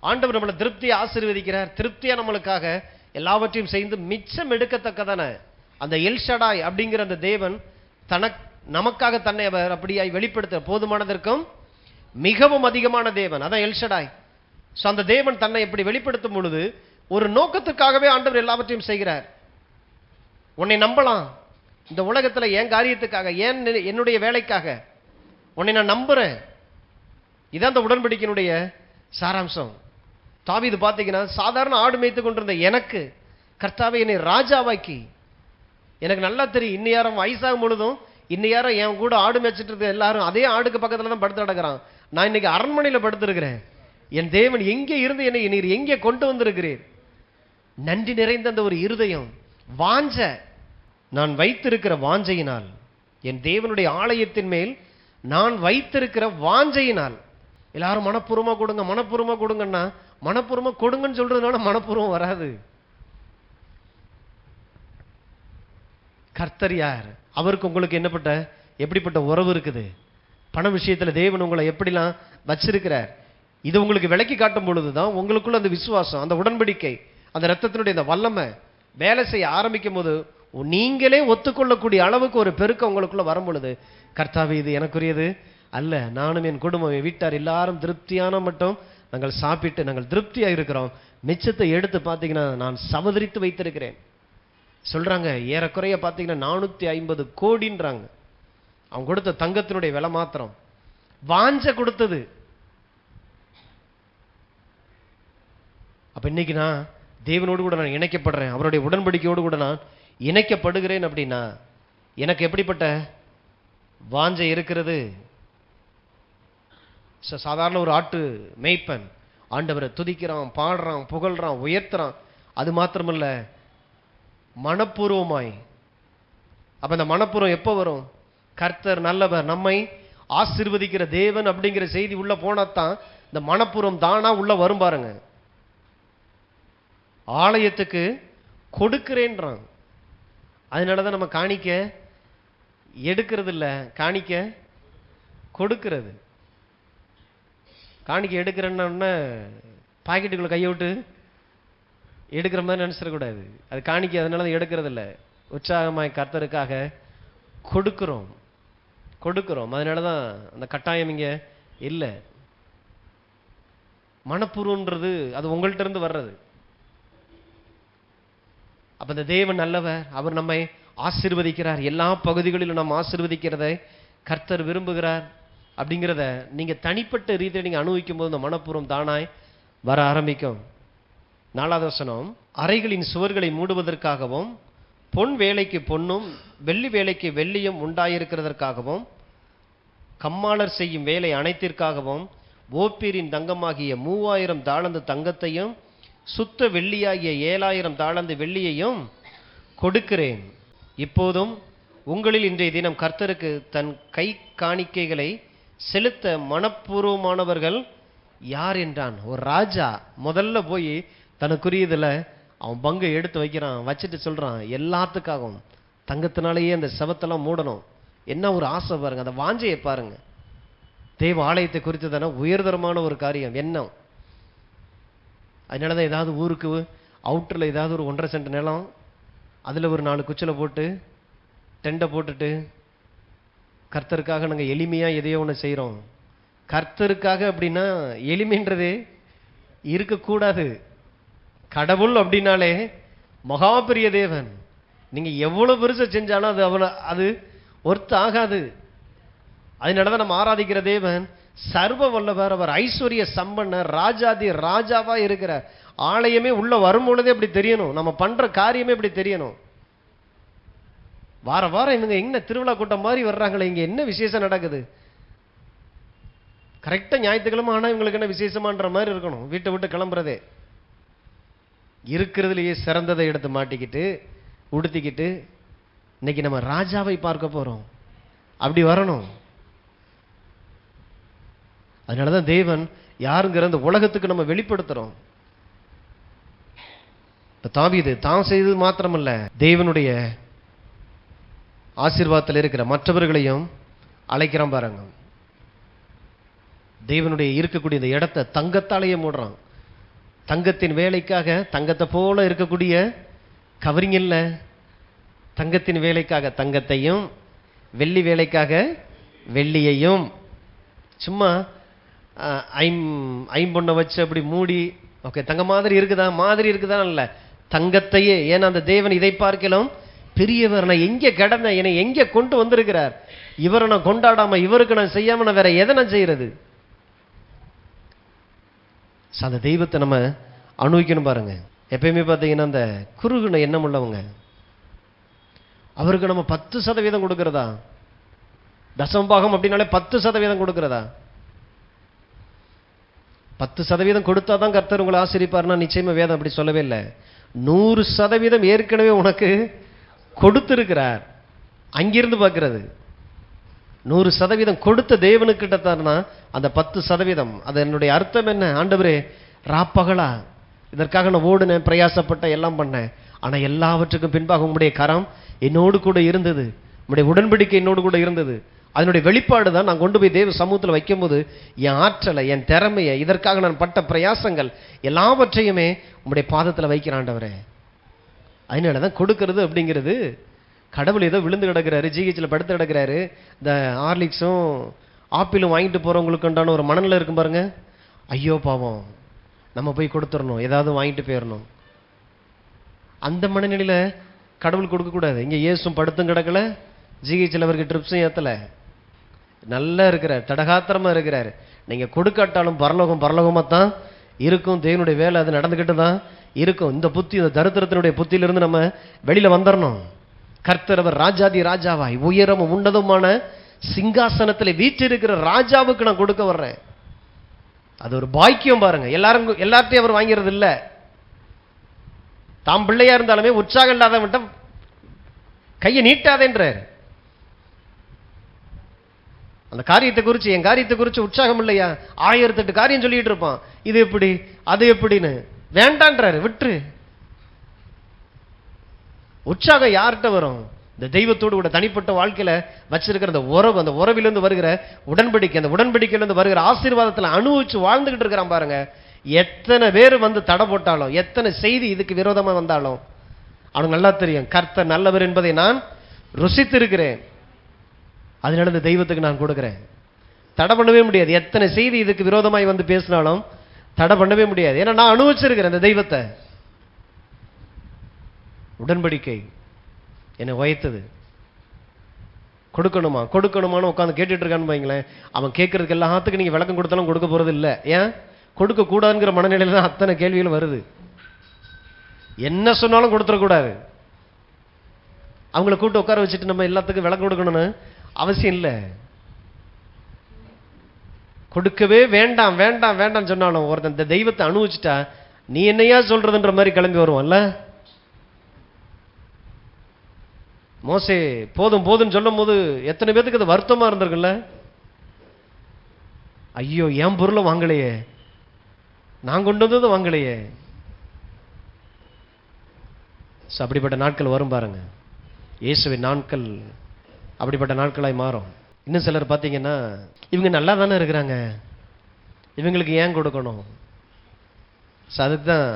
ஆண்டவர் நம்மளை திருப்தியை ஆசீர்வதிக்கிறார். திருப்தியா நம்மளுக்காக எல்லாவற்றையும் செய்து மிச்சம் எடுக்கத்தக்கதான அந்த எல்ஷடாய் அப்படிங்கிற அந்த தேவன் நமக்காக தன்னை அவர் அப்படியாய் வெளிப்படுத்த போதுமானதற்கும் மிகவும் அதிகமான தேவன், அதான் எல்ஷடாய். அந்த தேவன் தன்னை எப்படி வெளிப்படுத்தும் பொழுது ஒரு நோக்கத்துக்காகவே ஆண்டவர் எல்லாவற்றையும் செய்கிறார். உன்னை நம்பலாம், இந்த உலகத்துல என் காரியத்துக்காக, என்னுடைய வேலைக்காக உன்னை நான் நம்புறேன். இதான் அந்த உடன்படிக்கையினுடைய சாராம்சம். தாவீது பார்த்தீங்கன்னா சாதாரண ஆடு மேய்த்து கொண்டிருந்த எனக்கு கர்த்தாவே என்னை ராஜாவாக்கி, எனக்கு நல்லா தெரியும் இன்னும் வயசாகும் பொழுதும் இன்னும் என் கூட ஆடு மேய்ச்சிட்டு இருக்க எல்லாரும் அதே ஆடுக்கு பக்கத்துல தான் படுத்து நடக்கிறான். நான் இன்னைக்கு அரண்மனையில படுத்திருக்கிறேன். என் தேவன் எங்கே இருந்து என்னை நீர் எங்கே கொண்டு வந்திருக்கிறீர். நன்றி நிறைந்த அந்த ஒரு இருதயம், வாஞ்ச, நான் வைத்திருக்கிற வாஞ்சையினால், என் தேவனுடைய ஆலயத்தின் மேல் நான் வைத்திருக்கிற வாஞ்சையினால். எல்லாரும் மனப்பூர்வமா கொடுங்க, மனப்பூர்வமா கொடுங்கன்னா, மனப்பூர்வமா கொடுங்கன்னு சொல்றதுனால மனப்பூர்வம் வராது. கர்த்தர் யார்? அவருக்கு உங்களுக்கு என்னப்பட்ட எப்படிப்பட்ட உறவு இருக்குது? பண விஷயத்துல தேவன் உங்களை எப்படிலாம் வச்சிருக்கிறார், இது உங்களுக்கு விளக்கி காட்டும் பொழுதுதான் உங்களுக்குள்ள அந்த விசுவாசம், அந்த உடன்படிக்கை, அந்த ரத்தத்தினுடைய அந்த வல்லமை வேலை செய்ய ஆரம்பிக்கும் போது நீங்களே ஒத்துக்கொள்ளக்கூடிய அளவுக்கு ஒரு பெருக்கம் உங்களுக்குள்ள வரும் பொழுது, கர்த்தாவே இது எனக்குரியது அல்ல, நானும் என் குடும்பம் என் வீட்டார் எல்லாரும் திருப்தியான மட்டும் நாங்கள் சாப்பிட்டு நாங்கள் திருப்தியா இருக்கிறோம், மிச்சத்தை எடுத்து பார்த்தீங்கன்னா நான் சவதரித்து வைத்திருக்கிறேன் சொல்றாங்க. ஏறக்குறைய பார்த்தீங்கன்னா 450 கோடின்றாங்க. அவங்க கொடுத்த தங்கத்தினுடைய விலை மாத்திரம், வாஞ்ச கொடுத்தது. அப்ப இன்னைக்கு நான் தேவனோடு கூட நான் இணைக்கப்படுறேன், அவருடைய உடன்படிக்கையோடு கூட நான் இணைக்கப்படுகிறேன் அப்படின்னா எனக்கு எப்படிப்பட்ட வாஞ்சை இருக்கிறது? சாதாரண ஒரு ஆட்டு மேய்ப்பன் ஆண்டவரை துதிக்கிறான், பாடுறான், புகழ்றான், உயர்த்துறான். அது மாத்திரமல்ல, மனப்பூர்வமாய். அப்ப இந்த மனப்பூர்வம் எப்போ வரும்? கர்த்தர் நல்லவர், நம்மை ஆசீர்வதிக்கிற தேவன் அப்படிங்கிற செய்தி உள்ள போனாதான் இந்த மனப்பூர்வம் தானா உள்ள வரும் பாருங்க. ஆலயத்துக்கு கொடுக்கிறேன்றான். அதனாலதான் நம்ம காணிக்க எடுக்கிறது இல்ல, காணிக்க கொடுக்கிறது. காணிக்க எடுக்கிறேன்னு பாக்கெட்டுக்குள்ள கையை விட்டு எடுக்கிற மாதிரி நினைச்சிடக்கூடாது. அது காணிக்க, அதனால எடுக்கிறது இல்லை. உற்சாகமாய் கர்த்தருக்காக கொடுக்கிறோம் கொடுக்கிறோம். அதனாலதான் அந்த கட்டாயம் இங்க இல்லை. மனப்பூர்வன்றது அது உங்கள்கிட்ட இருந்து வர்றது. அப்ப இந்த தேவன் நல்லவர், அவர் நம்மை ஆசீர்வதிக்கிறார், எல்லா பகுதிகளிலும் நாம் ஆசீர்வதிக்கிறதை கர்த்தர் விரும்புகிறார் அப்படிங்கிறத நீங்க தனிப்பட்ட ரீதியில் நீங்க அனுபவிக்கும் போது இந்த மனப்பூர்வம் தானாய் வர ஆரம்பிக்கும். 4வது வசனம், அறைகளின் சுவர்களை மூடுவதற்காகவும் பொன் வேலைக்கு பொன்னும் வெள்ளி வேலைக்கு வெள்ளியும் உண்டாயிருக்கிறதற்காகவும் கம்மாளர் செய்யும் வேலை அனைத்திற்காகவும் ஓப்பீரின் தங்கமாகிய 3000 தாலந்து தங்கத்தையும் சுத்த வெள்ளியாகிய 7000 தாலந்து வெள்ளியையும் கொடுக்கிறேன். இப்போதும் உங்களில் இன்றைய தினம் கர்த்தருக்கு தன் கை காணிக்கைகளை செலுத்த மனப்பூர்வமானவர்கள் யார் என்றான். ஒரு ராஜா முதல்ல போய் தனக்குரியதுல அவன் பங்கை எடுத்து வைக்கிறான், வச்சுட்டு சொல்றான் எல்லாத்துக்காகவும் தங்கத்தினாலேயே அந்த செவத்தெல்லாம் மூடணும். என்ன ஒரு ஆசை பாருங்க, அந்த வாஞ்சையை பாருங்க. தேவ ஆலயத்தை குறித்து தானே உயர்தரமான ஒரு காரியம் எண்ணம். அதனாலதான் ஏதாவது ஊருக்கு அவுட்டரில் ஏதாவது ஒரு 1.5 சென்ட் நிலம், அதுல ஒரு 4 குச்சில போட்டு டெண்டை போட்டுட்டு கர்த்தருக்காக நாங்கள் எளிமையா எதையோ ஒன்று செய்கிறோம். கர்த்தருக்காக அப்படின்னா எளிமைன்றதே இருக்கக்கூடாது. கடவுள் அப்படின்னாலே மகா பெரிய தேவன். நீங்க எவ்வளவு பெருசா செஞ்சாலும் அது அது ஒர்த் ஆகாது. அதனாலதான் நம்ம ஆராதிக்கிற தேவன் சர்வ வல்லவர், அவர் ஐஸ்வர்ய சம்பன்னர், ராஜாதி ராஜாவா இருக்கிற. ஆலயமே உள்ள வரும் பொழுதே அப்படி தெரியணும், நம்ம பண்ற காரியமே அப்படி தெரியணும். வார வாரம் இவங்க என்ன திருவிழா கூட்டம் மாதிரி வர்றாங்களே, இங்க என்ன விசேஷம் நடக்குது? கரெக்டா ஞாயிற்றுக்கிழமை ஆனா இவங்களுக்கு என்ன விசேஷமான்ற மாதிரி இருக்கணும். வீட்டை விட்டு கிளம்புறதே இருக்கிறதுலயே சிறந்ததை எடுத்து மாட்டிக்கிட்டு உடுத்திக்கிட்டு இன்னைக்கு நம்ம ராஜாவை பார்க்க போறோம், அப்படி வரணும். அதனாலதான் தேவன் யாருங்கிற அந்த உலகத்துக்கு நம்ம வெளிப்படுத்துறோம். தாவீது தான் செய்தது மாத்திரமல்ல, தேவனுடைய ஆசீர்வாதத்தில் இருக்கிற மற்றவர்களையும் அழைக்கிறான் பாருங்க. தேவனுடைய இருக்கக்கூடிய இந்த இடத்தை தங்கத்தாலேயே மூடுறான். தங்கத்தின் வேலைக்காக தங்கத்தை போல இருக்கக்கூடிய கவரிங் இல்லை, தங்கத்தின் வேலைக்காக தங்கத்தையும் வெள்ளி வேலைக்காக வெள்ளியையும். சும்மா ஐம்பொன்னை வச்சு அப்படி மூடி ஓகே தங்க மாதிரி இருக்குதா இல்ல, தங்கத்தையே. ஏன்னா அந்த தேவன் இதை பார்க்கலாம் பெரியவர். நான் எங்க கடந்த என்னை எங்க கொண்டு வந்திருக்கிறார், இவரை நான் கொண்டாடாம இவருக்கு நான் செய்யாம நான் வேற எதை நான் செய்யறது? அந்த தெய்வத்தை நம்ம அனுபவிக்கணும் பாருங்க. எப்பயுமே பார்த்தீங்கன்னா அந்த குறுகுன எண்ணம் உள்ளவங்க, அவருக்கு நம்ம 10% கொடுக்கிறதா, தசமபாகம் அப்படின்னாலே 10% கொடுக்கிறதா? 10% கொடுத்தாதான் கர்த்தர் உங்களை ஆசீர்வதிப்பார்னா நிச்சயமா வேதம் அப்படி சொல்லவே இல்லை. 100% ஏற்கனவே உனக்கு கொடுத்திருக்கிறார். அங்கிருந்து பார்க்கிறது 100% கொடுத்த தேவனுக்கிட்ட தானா அந்த 10%. அது என்னுடைய அர்த்தம் என்ன? ஆண்டவரே ராப்பகலா இதற்காக நான் ஓடுனேன், பிரயாசப்பட்ட எல்லாம் பண்ணேன், ஆனா எல்லாவற்றுக்கும் பின்பாக உங்களுடைய கரம் என்னோடு கூட இருந்தது, உங்களுடைய உடன்படிக்கை என்னோடு கூட இருந்தது. அதனுடைய வெளிப்பாடு தான் நான் கொண்டு போய் தேவ சமூகத்தில் வைக்கும்போது என் ஆற்றலை, என் திறமையை, இதற்காக நான் பட்ட பிரயாசங்கள் எல்லாவற்றையுமே உங்களுடைய பாதத்தில் வைக்கிற ஆண்டவரே. அதனால தான் கொடுக்கறது அப்படிங்கிறது, கடவுள் ஏதோ விழுந்து கிடக்கிறாரு, ஜிஹெச்சில் படுத்து கிடக்கிறாரு, இந்த ஹார்லிக்ஸும் ஆப்பிளும் வாங்கிட்டு போகிறவங்களுக்கு உண்டான ஒரு மனநிலை இருக்கும் பாருங்க. ஐயோ பாவம், நம்ம போய் கொடுத்துடணும், ஏதாவது வாங்கிட்டு போயிடணும். அந்த மனநிலையில் கடவுள் கொடுக்கக்கூடாது. இங்கே இயேசும் படுத்தும் கிடக்கல, ஜிஹெச்சில் அவருக்கு ட்ரிப்ஸும் ஏற்றலை, நல்லா இருக்கிறார், தடகாத்திரமாக இருக்கிறார். நீங்கள் கொடுக்காட்டாலும் பரலோகமாக தான் இருக்கும். தேவனுடைய வேலை அது நடந்துக்கிட்டு தான் இருக்கும். இந்த புத்தி, இந்த தரித்திரத்தினுடைய புத்தியிலிருந்து நம்ம வெளியில் வந்துடணும். கர்த்தர் அவர் ராஜாதி ராஜாவாய் உயரமும் உன்னதமான சிங்காசனத்தில் வீற்றிருக்கிற ராஜாவுக்கு நான் கொடுக்க வர்றேன். அது ஒரு பாக்கியம் பாருங்க. எல்லார்ட்டையும் அவர் வாங்கிறது இல்லை. தாம் பிள்ளையா இருந்தாலுமே உற்சாகம் இல்லாத மட்டும் கையை நீட்டாதேன்றார். அந்த காரியத்தை குறித்து, என் காரியத்தை குறித்து உற்சாகம் இல்லையா, 1008 காரியம் சொல்லிட்டு இருப்பான். இது எப்படி, அது எப்படின்னு வேண்டான்றாரு, விட்டுரு. உற்சாகம் யார்கிட்ட வரும்? இந்த தெய்வத்தோடு கூட தனிப்பட்ட வாழ்க்கையில வச்சிருக்கிற அந்த உறவு, அந்த உறவிலிருந்து வருகிற உடன்படிக்கை, அந்த உடன்படிக்கையிலிருந்து வருகிற ஆசீர்வாதத்தில் அனுபவிச்சு வாழ்ந்துகிட்டு இருக்கிறான் பாருங்க. எத்தனை பேர் வந்து தடை போட்டாலும், எத்தனை செய்தி இதுக்கு விரோதமா வந்தாலும் அவனுக்கு நல்லா தெரியும், கர்த்தர் நல்லவர் என்பதை நான் ருசித்திருக்கிறேன், அதனால இந்த தெய்வத்துக்கு நான் கொடுக்கிறேன். தடை பண்ணவே முடியாது. எத்தனை செய்தி இதுக்கு விரோதமாய் வந்து பேசினாலும் தடை பண்ணவே முடியாது. ஏன்னா நான் அனுபவிச்சிருக்கிறேன் இந்த தெய்வத்தை. உடன்படிக்கை என்னை உயர்த்தது. கொடுக்கணுமான்னு உட்காந்து கேட்டுட்டு இருக்கான்னு வைங்களேன். அவன் கேட்கறதுக்கு எல்லாத்துக்கும் நீங்க விளக்கம் கொடுத்தாலும் கொடுக்க போறது இல்லை. ஏன் கொடுக்க கூடாதுங்கிற மனநிலையில தான் அத்தனை கேள்விகள் வருது. என்ன சொன்னாலும் கொடுத்துடக்கூடாது. அவங்கள கூட்டு உட்கார வச்சுட்டு நம்ம எல்லாத்துக்கும் விளக்கம் கொடுக்கணும்னு அவசியம் இல்லை. கொடுக்கவே வேண்டாம் வேண்டாம் வேண்டாம் சொன்னாலும் ஒருத்தன் இந்த தெய்வத்தை அனுபவிச்சுட்டா நீ என்னையா சொல்றதுன்ற மாதிரி கிளம்பி வருவான்ல. மோசே போதும் போதுன்னு சொல்லும் போது எத்தனை பேத்துக்கு அது வருத்தமா இருந்திருக்குல்ல. ஐயோ, என் பொருளை வாங்கலையே, நான் கொண்டு வந்தது வாங்கலையே. அப்படிப்பட்ட நாட்கள் வரும் பாருங்க. இயேசுவின் நாட்கள் அப்படிப்பட்ட நாட்களாய் மாறும். இன்னும் சிலர் பார்த்தீங்கன்னா, இவங்க நல்லா தானே இருக்கிறாங்க, இவங்களுக்கு ஏன் கொடுக்கணும்? அதுக்கு தான்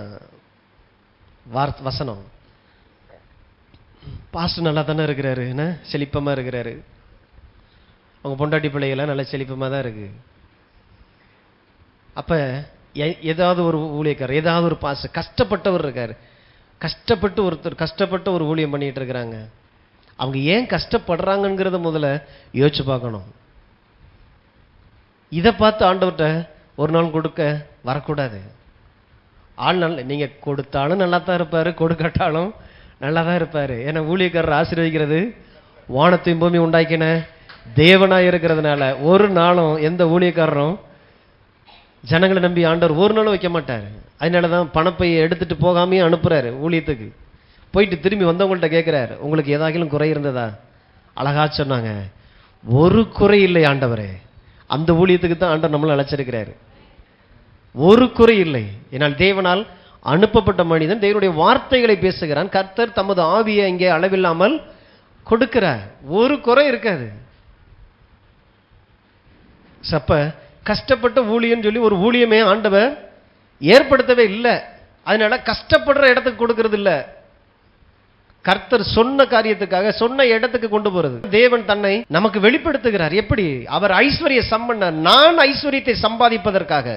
வசனம். பாஸ்டர் நல்லா தானே இருக்கிறாரு, என்ன செழிப்பமாக இருக்கிறாரு, அவங்க பொண்டாட்டி பிள்ளைகளாம் நல்லா செழிப்பமாக தான் இருக்கு. அப்போ ஏதாவது ஒரு ஊழியக்காரர், ஏதாவது ஒரு பாஸ்டர் கஷ்டப்பட்டவர் இருக்காரு, கஷ்டப்பட்டு ஒரு ஊழியம் பண்ணிட்டு இருக்கிறாங்க. அவங்க ஏன் கஷ்டப்படுறாங்கிறத முதல்ல யோசிச்சு பார்க்கணும். இதை பார்த்து ஆண்டவர்கிட்ட ஒரு நாள் கொடுக்க வரக்கூடாது. ஆள் நல்ல, நீங்க கொடுத்தாலும் நல்லா தான் இருப்பாரு, கொடுக்கட்டாலும் நல்லா தான் இருப்பாரு. ஏன்னா ஊழியக்காரர் ஆசீர்வதிக்கிறது வானத்தையும் பூமி உண்டாக்கின தேவனாய் இருக்கிறதுனால ஒரு நாளும் எந்த ஊழியக்காரரும் ஜனங்களை நம்பி ஆண்டவர் ஒரு நாளும் வைக்க மாட்டார். அதனாலதான் பணப்பையை எடுத்துட்டு போகாமையே அனுப்புறாரு ஊழியத்துக்கு. போயிட்டு திரும்பி வந்தவங்கள்ட்ட கேட்கிறாரு, உங்களுக்கு ஏதாகிலும் குறை இருந்ததா? அழகா சொன்னாங்க, ஒரு குறை இல்லை ஆண்டவரே. அந்த ஊழியத்துக்கு தான் ஆண்டவர் நம்மளை அழைச்சிருக்கிறாரு. ஒரு குறை இல்லை. ஏனால் தேவனால் அனுப்பப்பட்ட மனிதன் தேவனுடைய வார்த்தைகளை பேசுகிறான். கர்த்தர் தமது ஆவியை இங்கே அளவில்லாமல் கொடுக்கிறார். ஒரு குறை இருக்காது. சப்ப கஷ்டப்பட்ட ஊழியன்னு சொல்லி ஒரு ஊழியமே ஆண்டவர் ஏற்படுத்தவே இல்லை. அதனால கஷ்டப்படுற இடத்துக்கு கொடுக்கறது இல்லை. கர்த்தர் சொன்ன காரியத்துக்காக சொன்ன இடத்துக்கு கொண்டு போறது. தேவன் தன்னை நமக்கு வெளிப்படுத்துகிறார். எப்படி? அவர் ஐஸ்வர்ய சம்பன்னர். நான் ஐஸ்வர்யத்தை சம்பாதிப்பதற்காக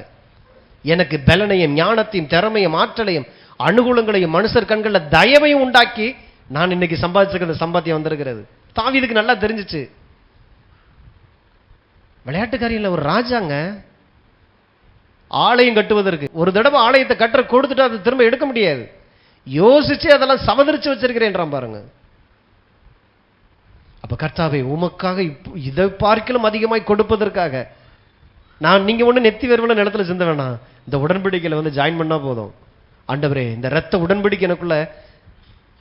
எனக்கு பலனையும் ஞானத்தையும் திறமையும் ஆற்றலையும் அனுகூலங்களையும் மனுஷர் கண்களில் தயவையும் உண்டாக்கி நான் இன்னைக்கு சம்பாதிச்சிருக்கிற சம்பாத்தியம் வந்திருக்கிறது. தாவீதுக்கு நல்லா தெரிஞ்சிச்சு. விளையாட்டுக்காரியில் ஒரு ராஜாங்க ஆலயம் கட்டுவதற்கு ஒரு தடவை ஆலயத்தை கட்டுற கொடுத்துட்டு அதை திரும்ப எடுக்க முடியாது. யோசிச்சு அதெல்லாம் சமதரிச்சு வச்சிருக்கிறேன் பாருங்க. அப்ப கர்த்தாவே உமக்காக இதை பார்க்கலும் அதிகமாய் கொடுப்பதற்காக நான் நீங்க ஒண்ணு நெத்தி வேர்வல நிலத்துல சிந்த வேணாம், இந்த உடன்படிக்கையில வந்து ஜாயின் பண்ணா போதும். ஆண்டவரே இந்த ரத்த உடன்படிக்கை எனக்குள்ள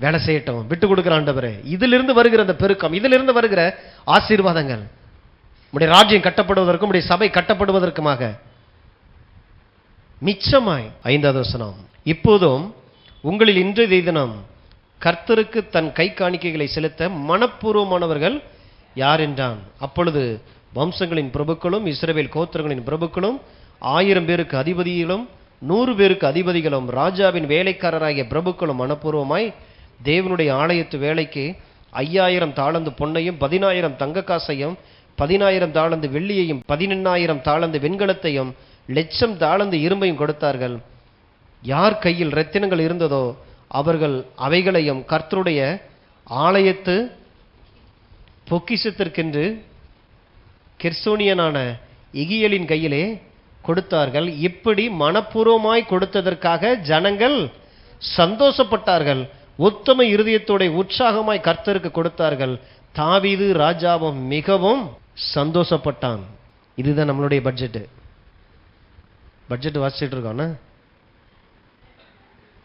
வேலை செய்யட்டும், விட்டு கொடுக்கிற ஆண்டவரே. இதிலிருந்து வருகிற அந்த பெருக்கம், இதிலிருந்து வருகிற ஆசீர்வாதங்கள் உடைய ராஜ்யம் கட்டப்படுவதற்கும் உடைய சபை கட்டப்படுவதற்குமாக மிச்சமாய். 5வது வசனம், இப்போதும் உங்களில் இன்றைய தினம் கர்த்தருக்கு தன் கை காணிக்கைகளை செலுத்த மனப்பூர்வமானவர்கள் யார் என்றான். அப்பொழுது வம்சங்களின் பிரபுக்களும் இஸ்ரவேல் கோத்திரங்களின் பிரபுக்களும் 1000 பேருக்கு அதிபதிகளும் 100 பேருக்கு அதிபதிகளும் ராஜாவின் வேலைக்காரராகிய பிரபுக்களும் மனப்பூர்வமாய் தேவனுடைய ஆலயத்து வேலைக்கு 5000 தாலந்து பொன்னையும் 10000 தங்க காசையும் 10000 தாலந்து வெள்ளியையும் 18000 தாலந்து வெண்கலத்தையும் 1,00,000 தாலந்து இரும்பையும் கொடுத்தார்கள். யார் கையில் ரத்தினங்கள் இருந்ததோ அவர்கள் அவைகளையும் கர்த்தருடைய ஆலயத்து பொக்கிஷத்திற்கென்று கெர்சோனியனான எகியலின் கையிலே கொடுத்தார்கள். இப்படி மனப்பூர்வமாய் கொடுத்ததற்காக ஜனங்கள் சந்தோஷப்பட்டார்கள். உத்தம இருதயத்தோட உற்சாகமாய் கர்த்தருக்கு கொடுத்தார்கள். தாவீது ராஜாவும் மிகவும் சந்தோஷப்பட்டான். இதுதான் நம்மளுடைய பட்ஜெட். வாசிச்சுட்டு இருக்கோம்.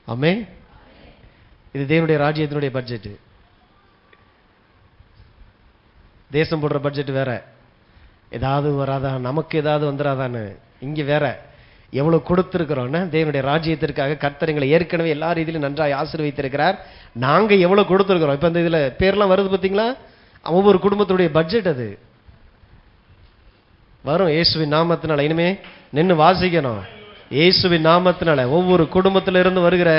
ஆமே, இது தேவனுடைய ராஜ்யத்தினுடைய பட்ஜெட். தேசம் போடுற பட்ஜெட் வேற. ஏதாவது வராதா, நமக்கு ஏதாவது வந்துடாதான்னு. இங்க வேற. எவ்வளவு கொடுத்திருக்கிறோம் தேவனுடைய ராஜ்யத்திற்காக. கர்த்தர் எங்களை ஏற்கனவே எல்லா ரீதியிலும் நன்றாக ஆசீர்வதித்திருக்கிறார். நாங்க எவ்வளவு கொடுத்திருக்கிறோம். இப்ப இந்த இதுல பேர்லாம் வருது பாத்தீங்களா, ஒவ்வொரு குடும்பத்துடைய பட்ஜெட் அது வரும். இயேசுவின் நாமத்தினால இனிமே நின்று வாசிக்கணும். இயேசுவின் நாமத்தினால ஒவ்வொரு குடும்பத்தில இருந்து வருகிற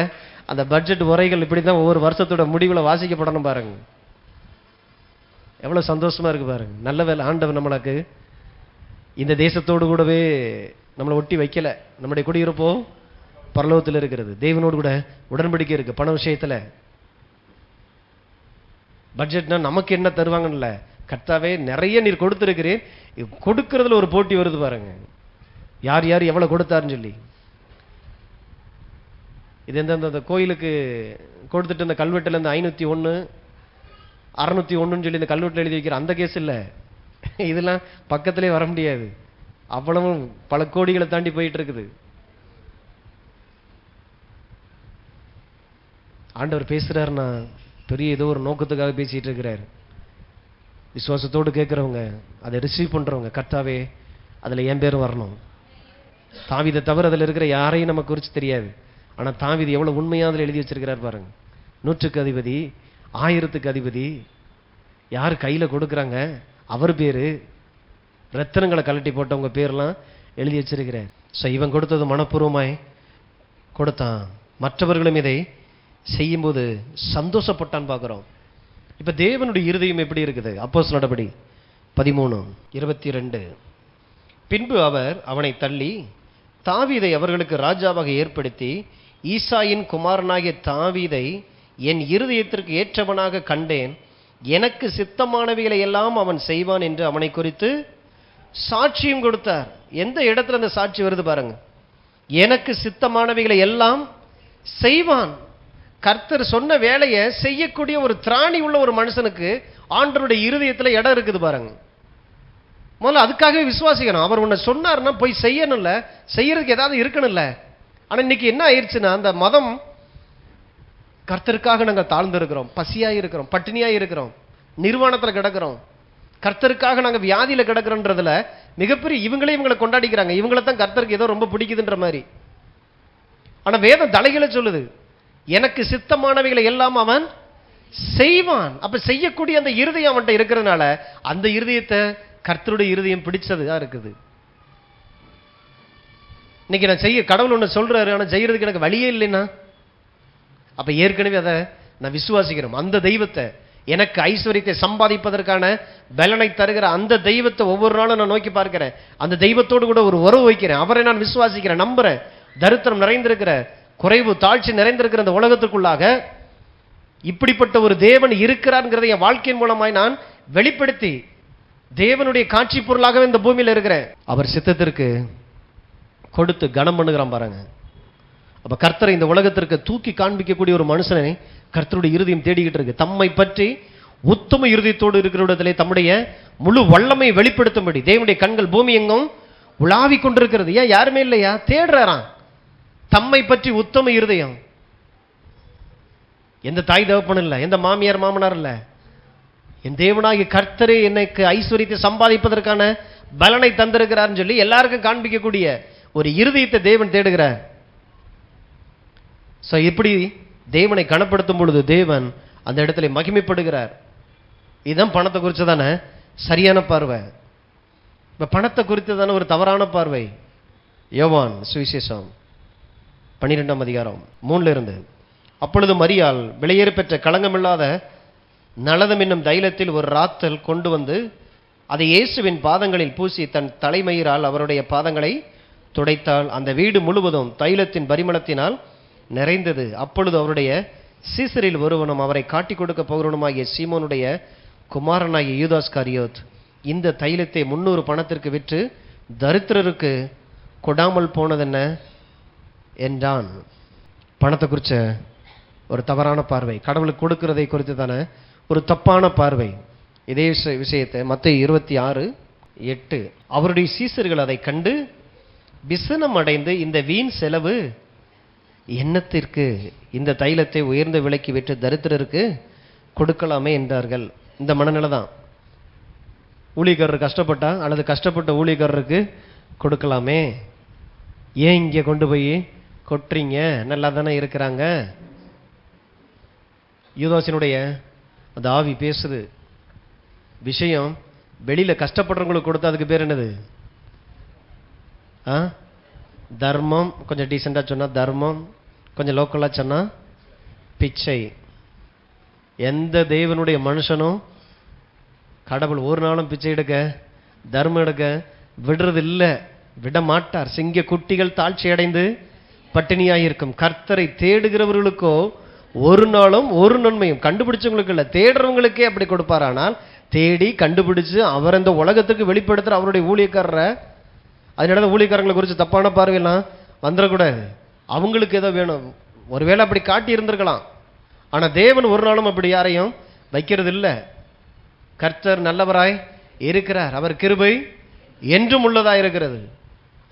அந்த பட்ஜெட் உரைகள் இப்படிதான் ஒவ்வொரு வருஷத்தோட முடிவுல வாசிக்கப்படணும். பாருங்க, எவ்வளவு சந்தோஷமா இருக்கு பாருங்க. நல்ல வேலை, ஆண்டவர் நம்மளுக்கு இந்த தேசத்தோடு கூடவே நம்மளை ஒட்டி வைக்கல. நம்முடைய குடியிருப்போ பரலோகத்தில் இருக்கிறது. தேவனோடு கூட உடன்படிக்கை இருக்கு. பண விஷயத்துல பட்ஜெட்னா நமக்கு என்ன தருவாங்கன்னு கர்த்தாவே நிறைய நீர் கொடுத்திருக்கிறேன், கொடுக்கறதுல ஒரு போட்டி வருது பாருங்க. யார் யார் எவ்வளவு கொடுத்தாருன்னு சொல்லி. இது எந்த கோயிலுக்கு கொடுத்துட்டு இந்த கல்வெட்டுல இந்த 501 601 சொல்லி இந்த கல்வெட்டில் எழுதி வைக்கிற அந்த கேஸ் இல்ல. இதெல்லாம் பக்கத்திலே வர முடியாது. அவ்வளவும் பல கோடிகளை தாண்டி போயிட்டு இருக்குது. ஆண்டவர் பேசுறாருன்னா பெரிய ஏதோ ஒரு நோக்கத்துக்காக பேசிட்டு இருக்கிறார். விசுவாசத்தோடு கேட்கிறவங்க, அதை ரிசீவ் பண்றவங்க, கர்த்தாவே அதுல என் பேரும் வரணும். தாவீதை தவிர அதுல இருக்கிற யாரையும் நமக்கு குறித்து தெரியாது. ஆனா தாவீது எவ்வளவு உண்மையா அதுல எழுதி வச்சிருக்கிறார் பாருங்க. 100க்கு அதிபதி, 1000க்கு அதிபதி, யார் கையில கொடுக்குறாங்க அவர் பேரு, ரத்தினங்களை கலட்டி போட்டவங்க பேர்லாம் எழுதி வச்சிருக்கிறேன். ஸோ இவன் கொடுத்தது மனப்பூர்வமாய் கொடுத்தான். மற்றவர்களும் இதை செய்யும்போது சந்தோஷப்பட்டான் பார்க்கிறோம். இப்ப தேவனுடைய இருதயம் எப்படி இருக்குது? அப்போஸ்தலர் நடபடி 13:22. பின்பு அவர் அவனை தள்ளி தாவீதை அவர்களுக்கு ராஜாவாக ஏற்படுத்தி ஈசாயின் குமாரனாகிய தாவீதை என் இருதயத்திற்கு ஏற்றவனாக கண்டேன், எனக்கு சித்தமானவைகளை எல்லாம் அவன் செய்வான் என்று அவனை குறித்து சாட்சியும் கொடுத்தார். எந்த இடத்துல அந்த சாட்சி வருது பாருங்க. எனக்கு சித்தமானவைகளை எல்லாம் செய்வான். கர்த்தர் சொன்ன வேலையை செய்யக்கூடிய ஒரு திராணி உள்ள ஒரு மனுஷனுக்கு ஆண்டவருடைய இருதயத்துல இடம் இருக்குது பாருங்க. முதல்ல அதுக்காகவே விசுவாசிக்கணும். அவர் உன்னை சொன்னார்னா போய் செய்யணும்ல, செய்யறதுக்கு ஏதாவது இருக்கணும்ல. ஆனா இன்னைக்கு என்ன ஆயிடுச்சுன்னா, அந்த மதம் கர்த்தருக்காக நாங்கள் தாழ்ந்து இருக்கிறோம், பசியாய் இருக்கிறோம், பட்டினியாய் இருக்கிறோம், நிர்வாணத்துல கிடக்கிறோம், கர்த்தருக்காக நாங்கள் வியாதியில கிடக்கிறோன்றதுல மிகப்பெரிய இவங்களை கொண்டாடிக்கிறாங்க. இவங்களை தான் கர்த்தருக்கு ஏதோ ரொம்ப பிடிக்குதுன்ற மாதிரி. ஆனா வேதம் தலைகளை சொல்லுது, எனக்கு சித்தமானவைகளை எல்லாம் அவன் செய்வான். அப்ப செய்யக்கூடிய அந்த இருதயம் அவன்கிட்ட இருக்கிறதுனால அந்த இருதயத்தை கர்த்தருடைய இருதயம் பிடிச்சதுதான் இருக்குது. இன்னைக்கு நான் செய்ய கடவுள் ஒன்று சொல்றாரு, ஆனா செய்யறதுக்கு எனக்கு வழியே இல்லைன்னா, அப்ப ஏற்கனவே அதை நான் விசுவாசிக்கிறோம். அந்த தெய்வத்தை, எனக்கு ஐஸ்வர்யத்தை சம்பாதிப்பதற்கான பலனை தருகிற அந்த தெய்வத்தை ஒவ்வொரு நாளும் நான் நோக்கி பார்க்கிறேன். அந்த தெய்வத்தோடு கூட ஒரு உறவு வைக்கிறேன். அவரை நான் விசுவாசிக்கிறேன், நம்புறேன். தரித்திரம் நிறைந்திருக்கிற, குறைவு தாழ்ச்சி நிறைந்திருக்கிற அந்த உலகத்துக்குள்ளாக இப்படிப்பட்ட ஒரு தேவன் இருக்கிறார்ங்கிறதை என் வாழ்க்கையின் மூலமாய் நான் வெளிப்படுத்தி தேவனுடைய காட்சி பொருளாகவே இந்த பூமியில் இருக்கிறேன். அவர் சித்தத்திற்கு கொடுத்து கனம் பண்ணுகிறான் பாருங்க. அப்ப கர்த்தரை இந்த உலகத்திற்கு தூக்கி காண்பிக்கக்கூடிய ஒரு மனுஷனை கர்த்தருடைய இருதயம் தேடிக்கிட்டு இருக்கு. தம்மை பற்றி உத்தம இருதயத்தோடு இருக்கிற இடத்திலே தம்முடைய முழு வல்லமை வெளிப்படுத்தும்படி தேவனுடைய கண்கள் பூமி எங்கும் உலாவிக் கொண்டிருக்கிறது. ஏன் யாருமே இல்லையா? தேடுறாராம் தம்மை பற்றி உத்தம இருதயம். எந்த தாய் தகப்பனும் இல்லை, எந்த மாமியார் மாமனார் இல்லை, என் தேவனாகிய கர்த்தரே எனக்கு ஐஸ்வர்யத்தை சம்பாதிப்பதற்கான பலனை தந்திருக்கிறார்னு சொல்லி எல்லாருக்கும் காண்பிக்கக்கூடிய ஒரு இருதயத்தை தேவன் தேடுகிறார். சோ இப்படி தேவனை கனப்படுத்தும் பொழுது தேவன் அந்த இடத்துல மகிமைப்படுகிறார். இதுதான் பணத்தை குறித்து தானே சரியான பார்வை. இப்ப பணத்தை குறித்து தானே ஒரு தவறான பார்வை. யோவான் சுவிசேஷம் 12ஆம் அதிகாரம் 3 இருந்து அப்பொழுது மரியாள் விலையேற பெற்ற களங்கமில்லாத நலதம் என்னும் தைலத்தில் ஒரு ராத்தல் கொண்டு வந்து அதை இயேசுவின் பாதங்களில் பூசி தன் தலைமயிரால் அவருடைய பாதங்களை துடைத்தாள். அந்த வீடு முழுவதும் தைலத்தின் பரிமளத்தினால் நிறைந்தது. அப்பொழுது அவருடைய சீசரில் ஒருவனும் அவரை காட்டிக் கொடுக்க போகிறவனுமாகிய சீமோனுடைய குமாரனாகிய யூதாஸ்காரியோத் இந்த தைலத்தை 300 பணத்திற்கு விற்று தரித்திரருக்கு கொடாமல் போனதென்ன என்றான். பணத்தை குறிச்ச ஒரு தவறான பார்வை, கடவுளுக்கு கொடுக்கிறதை குறித்து தானே ஒரு தப்பான பார்வை. இதே விஷயத்தை மத்தேயு 26:8 அவருடைய சீசர்கள் அதை கண்டு விசனம் அடைந்து, இந்த வீண் செலவு என்னத்திற்கு, இந்த தைலத்தை உயர்ந்த விலைக்கு விற்று தரித்திரருக்கு கொடுக்கலாமே என்றார்கள். இந்த மனநிலை தான். ஊழியக்காரர் கஷ்டப்பட்டா அல்லது கஷ்டப்பட்ட ஊழியக்காரருக்கு கொடுக்கலாமே, ஏன் இங்கே கொண்டு போய் கொட்டுறீங்க, நல்லா தானே இருக்கிறாங்க. யூதாசினுடைய அந்த ஆவி பேசுது. விஷயம் வெளியில கஷ்டப்படுறவங்களுக்கு கொடுத்தா அதுக்கு பேர் என்னது? தர்மம். கொஞ்சம் டீசெண்டா சொன்னா தர்மம், கொஞ்சம் லோக்கலா சொன்னா பிச்சை. எந்த தேவனுடைய மனுஷனும் கடவுள் ஒரு நாளும் பிச்சை எடுக்க தர்மம் எடுக்க விடுறது இல்லை, விட மாட்டார். சிங்க குட்டிகள் தாழ்ச்சி அடைந்து பட்டினியாயிருக்கும். கர்த்தரை தேடுகிறவர்களுக்கோ ஒரு நாளும் ஒரு நன்மையும், கண்டுபிடிச்சவங்களுக்கு இல்லை தேடுறவங்களுக்கே அப்படி கொடுப்பார். ஆனால் தேடி கண்டுபிடிச்சு அவர் இந்த உலகத்துக்கு வெளிப்படுத்துற அவருடைய ஊழியக்காரரை, அதனால ஊழியக்காரங்களை குறித்து தப்பான பார்வையெல்லாம் வந்துடக்கூடாது. அவங்களுக்கு ஏதோ வேணும், ஒருவேளை அப்படி காட்டி இருந்திருக்கலாம். ஆனா தேவன் ஒரு நாளும் அப்படி யாரையும் வைக்கிறது இல்லை. கர்த்தர் நல்லவராய் இருக்கிறார், அவர் கிருபை என்றும் உள்ளதாக இருக்கிறது.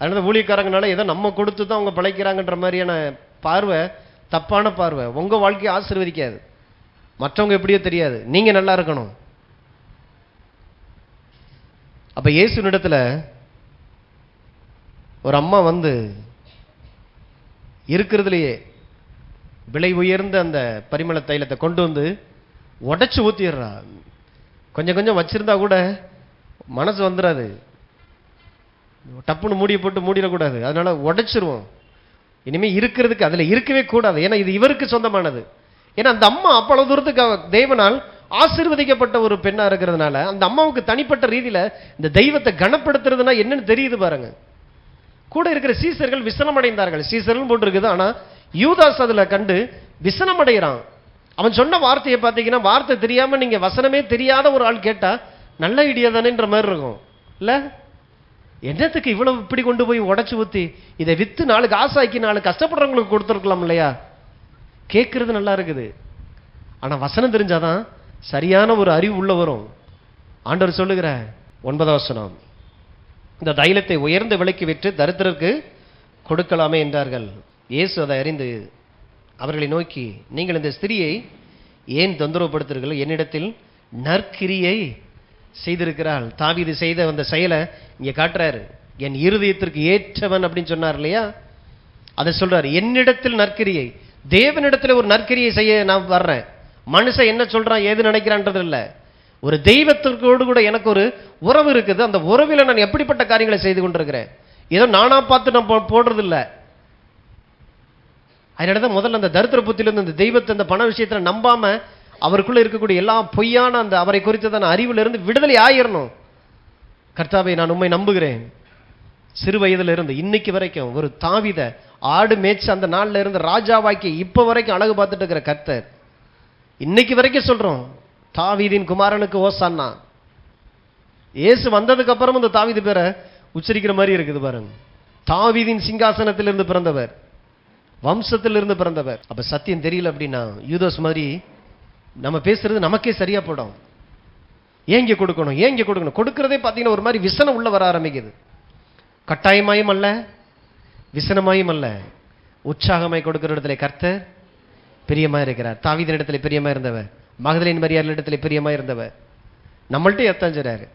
அதனால ஊழியக்காரங்கனால ஏதோ நம்ம கொடுத்து தான் அவங்க பிழைக்கிறாங்கன்ற மாதிரியான பார்வை தப்பான பார்வை. உங்க வாழ்க்கையை ஆசீர்வதிக்காது, மற்றவங்க எப்படியோ தெரியாது, நீங்க நல்லா இருக்கணும். அப்ப இயேசுவினிடத்துல ஒரு அம்மா வந்து இருக்கிறதுலையே விலை உயர்ந்த அந்த பரிமள தைலத்தை கொண்டு வந்து உடைச்சு ஊத்திடுறா. கொஞ்சம் கொஞ்சம் வச்சிருந்தா கூட மனசு வந்துடாது, டப்புன்னு மூடியை போட்டு மூடிடக்கூடாது. அதனால உடைச்சிருவோம். இனிமே இருக்கிறதுக்கு அதுல இருக்கவே கூடாது. ஏன்னா இது இவருக்கு சொந்தமானது. ஏன்னா அந்த அம்மா அவ்வளவு தூரத்துக்கு தேவனால் ஆசீர்வதிக்கப்பட்ட ஒரு பெண்ணா இருக்கிறதுனால அந்த அம்மாவுக்கு தனிப்பட்ட ரீதியில இந்த தெய்வத்தை கனப்படுத்துறதுனா என்னன்னு தெரியுது பாருங்க. கூட இருக்கிற சீசர்கள் விசனம் அடைந்தார்கள். சீசர்கள் போட்டு இருக்குது. ஆனா யூதாஸ் அதுல கண்டு விசனம் அடைகிறான். அவன் சொன்ன வார்த்தையை பார்த்தீங்கன்னா, வார்த்தை தெரியாம நீங்க வசனமே தெரியாத ஒரு ஆள் கேட்டா நல்ல ஐடியா தானேன்ற மாதிரி இருக்கும் இல்ல? என்னத்துக்கு இவ்வளவு இப்படி கொண்டு போய் உடைச்சு ஊத்தி இதை வித்து 4 காசாக்கி 4 கஷ்டப்படுறவங்களுக்கு கொடுத்துருக்கலாம் இல்லையா? கேட்கறது நல்லா இருக்குது. ஆனா வசனம் தெரிஞ்சாதான் சரியான ஒரு அறிவு உள்ள வரும். ஆண்டவர் சொல்லுகிற 9ஆம் வசனம், இந்த தைலத்தை உயர்ந்த விலைக்கு விற்று தரித்திரருக்கு கொடுக்கலாமே என்றார்கள். இயேசு அதை அறிந்து அவர்களை நோக்கி, நீங்கள் இந்த ஸ்திரியை ஏன் தொந்தரவுப்படுத்துகிறீர்கள்? என்னிடத்தில் நற்கிரியை செய்திருக்கிறாள். தாவீது செய்த அந்த செயலை இங்க காட்டுறாரு. என் இருதயத்திற்கு ஏற்றவன் அப்படின்னு சொன்னார் இல்லையா? அதை சொல்றாரு. என்னிடத்தில் நற்கிரியை, தேவனிடத்தில் ஒரு நற்கிரியை செய்ய நான் வர்றேன். மனுஷன் என்ன சொல்றான் ஏது நினைக்கிறான்றது இல்லை. ஒரு தெய்வத்திற்கோடு கூட எனக்கு ஒரு உறவு இருக்குது. அந்த உறவில் நான் எப்படிப்பட்ட காரியங்களை செய்து கொண்டிருக்கிறேன். ஏதோ நானா பார்த்து நான் போடுறது இல்லை. அதனால முதல்ல அந்த தரித்திர புத்தியிலிருந்து அந்த தெய்வத்தை அந்த பண விஷயத்தில் நம்பாம அவருக்குள்ள இருக்கக்கூடிய எல்லா பொய்யான அந்த அவரை குறித்ததான அறிவிலிருந்து விடுதலை ஆயிரணும். கர்த்தாவே, நான் உண்மை நம்புகிறேன். சிறு வயதுல இருந்து இன்னைக்கு வரைக்கும் ஒரு தாவீத ஆடு மேய்ச்ச அந்த நாள்ல இருந்து ராஜாவாக்கி இப்ப வரைக்கும் அழகு பார்த்துட்டு இருக்கிற கர்த்தர், இன்னைக்கு வரைக்கும் சொல்றோம் தாவீதின் குமாரனுக்கு ஓசான்னா. இயேசு வந்ததுக்கு அப்புறம் இந்த தாவீது பேரை உச்சரிக்கிற மாதிரி இருக்குது பாருங்க. தாவீதின் சிங்காசனத்திலிருந்து பிறந்தவர், வம்சத்திலிருந்து பிறந்தவர். அப்ப சத்தியம் தெரியல அப்படின்னா யூதாஸ் மாதிரி நம்ம பேசுறது நமக்கே சரியா போடும். ஏங்க கொடுக்கணும், ஏங்க கொடுக்கணும், கொடுக்கிறதே பார்த்தீங்கன்னா ஒரு மாதிரி விசனம் உள்ள வர ஆரம்பிக்குது. கட்டாயமாயும் அல்ல, விசனமாயும் அல்ல, உற்சாகமாய் கொடுக்கிற இடத்துல கர்த்தர் பிரியமா இருக்கிறார். தாவீதின் இடத்துல பிரியமா இருந்தவர், மகதலேன் மரியாள் இடத்துல பிரியமா இருந்தவர். நம்மள்ட்ட எத்தாஞ்சாரு.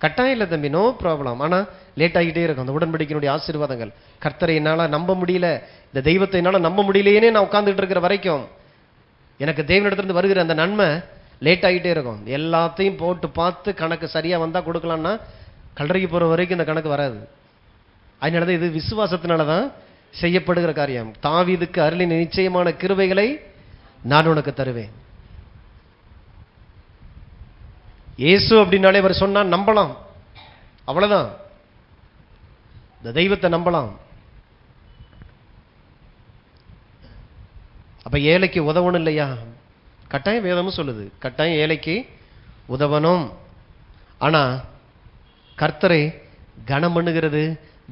கட்டாயம் இல்லை தம்பி, நோ ப்ராப்ளம். ஆனா லேட் ஆகிட்டே இருக்கும் அந்த உடன்படிக்கையினுடைய ஆசீர்வாதங்கள். கர்த்தரை என்னால நம்ப முடியல, இந்த தெய்வத்தை என்னால நம்ப முடியலையேனே நான் உட்கார்ந்துட்டு இருக்கிற வரைக்கும் எனக்கு தேவனிடத்திலிருந்து வருகிற அந்த நன்மை லேட் ஆகிட்டே இருக்கும். எல்லாத்தையும் போட்டு பார்த்து கணக்கு சரியா வந்தா கொடுக்கலாம்னா கல்லறைக்கு போற வரைக்கும் இந்த கணக்கு வராது. அதனாலதான் இது விசுவாசத்தினாலதான் செய்யப்படுகிற காரியம். தாவீதுக்கு அருளின் நிச்சயமான கிருபைகளை நான் உனக்கு தருவேன். இயேசு அப்படின்னாலே அவர் சொன்னா நம்பலாம், அவ்வளவுதான். இந்த தெய்வத்தை நம்பலாம். அப்ப ஏழைக்கு உதவணும் இல்லையா? கட்டாயம் வேதமும் சொல்லுது, கட்டாயம் ஏழைக்கு உதவணும். ஆனா கர்த்தரை கனம் பண்ணுகிறது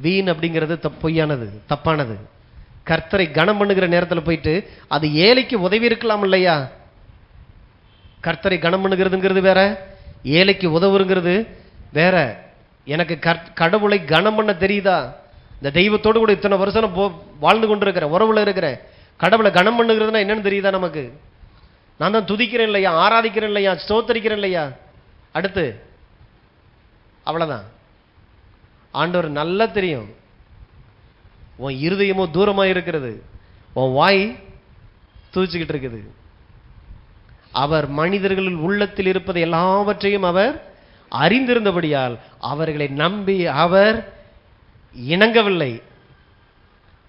வீண் அப்படிங்கிறது பொய்யானது, தப்பானது. கர்த்தரை கனம் பண்ணுகிற நேரத்தில் போயிட்டு அது ஏழைக்கு உதவி இருக்கலாம் இல்லையா? கர்த்தரை கனம் பண்ணுகிறதுங்கிறது வேற, ஏழைக்கு உதவுங்கிறது வேற. எனக்கு கடவுளை கனம் பண்ண தெரியுதா? இந்த தெய்வத்தோடு கூட இத்தனை வருஷம் வாழ்ந்து கொண்டு இருக்கிற உறவுல இருக்கிற கடவுளை கனம் பண்ணுகிறதுனா என்னன்னு தெரியுதா நமக்கு? நான் தான் துதிக்கிறேன் இல்லையா, ஆராதிக்கிறேன் இல்லையா, ஸ்தோத்தரிக்கிறேன் இல்லையா, அடுத்து அவ்வளவுதான். ஆண்டவர் நல்லா தெரியும். உன் இருதயமோ தூரமா இருக்கிறது, உன் வாய் தூச்சிக்கிட்டு இருக்குது. அவர் மனிதர்களில் உள்ளத்தில் இருப்பது எல்லாவற்றையும் அவர் அறிந்திருந்தபடியால் அவர்களை நம்பி அவர் இணங்கவில்லை.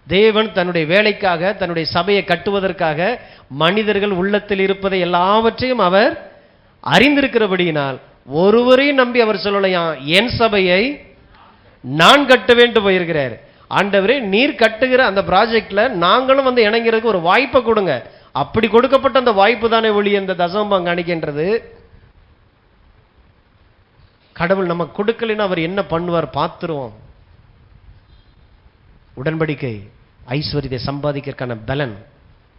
தேவன் தன்னுடைய வேலைக்காக, தன்னுடைய சபையை கட்டுவதற்காக மனிதர்கள் உள்ளத்தில் இருப்பதை எல்லாவற்றையும் அவர் அறிந்திருக்கிறபடியினால் ஒருவரையும் நம்பி அவர் சொல்லலையாம், என் சபையை நான் கட்ட வேண்டும் போயிருக்கிறார். ஆண்டவரே, நீர் கட்டுகிற அந்த ப்ராஜெக்ட்ல நாங்களும் வந்து இணங்கிறதுக்கு ஒரு வாய்ப்பை கொடுங்க. அப்படி கொடுக்கப்பட்ட அந்த வாய்ப்பு தானே ஒழிய இந்த தசமபாகம் காணிக்கின்றது. கடவுள் நம்ம கொடுக்கலைன்னா அவர் என்ன பண்ணுவார் பார்த்துருவோம். உடன்படிக்கை ஐஸ்வர்யத்தை சம்பாதிக்கிறதுக்கான பலன்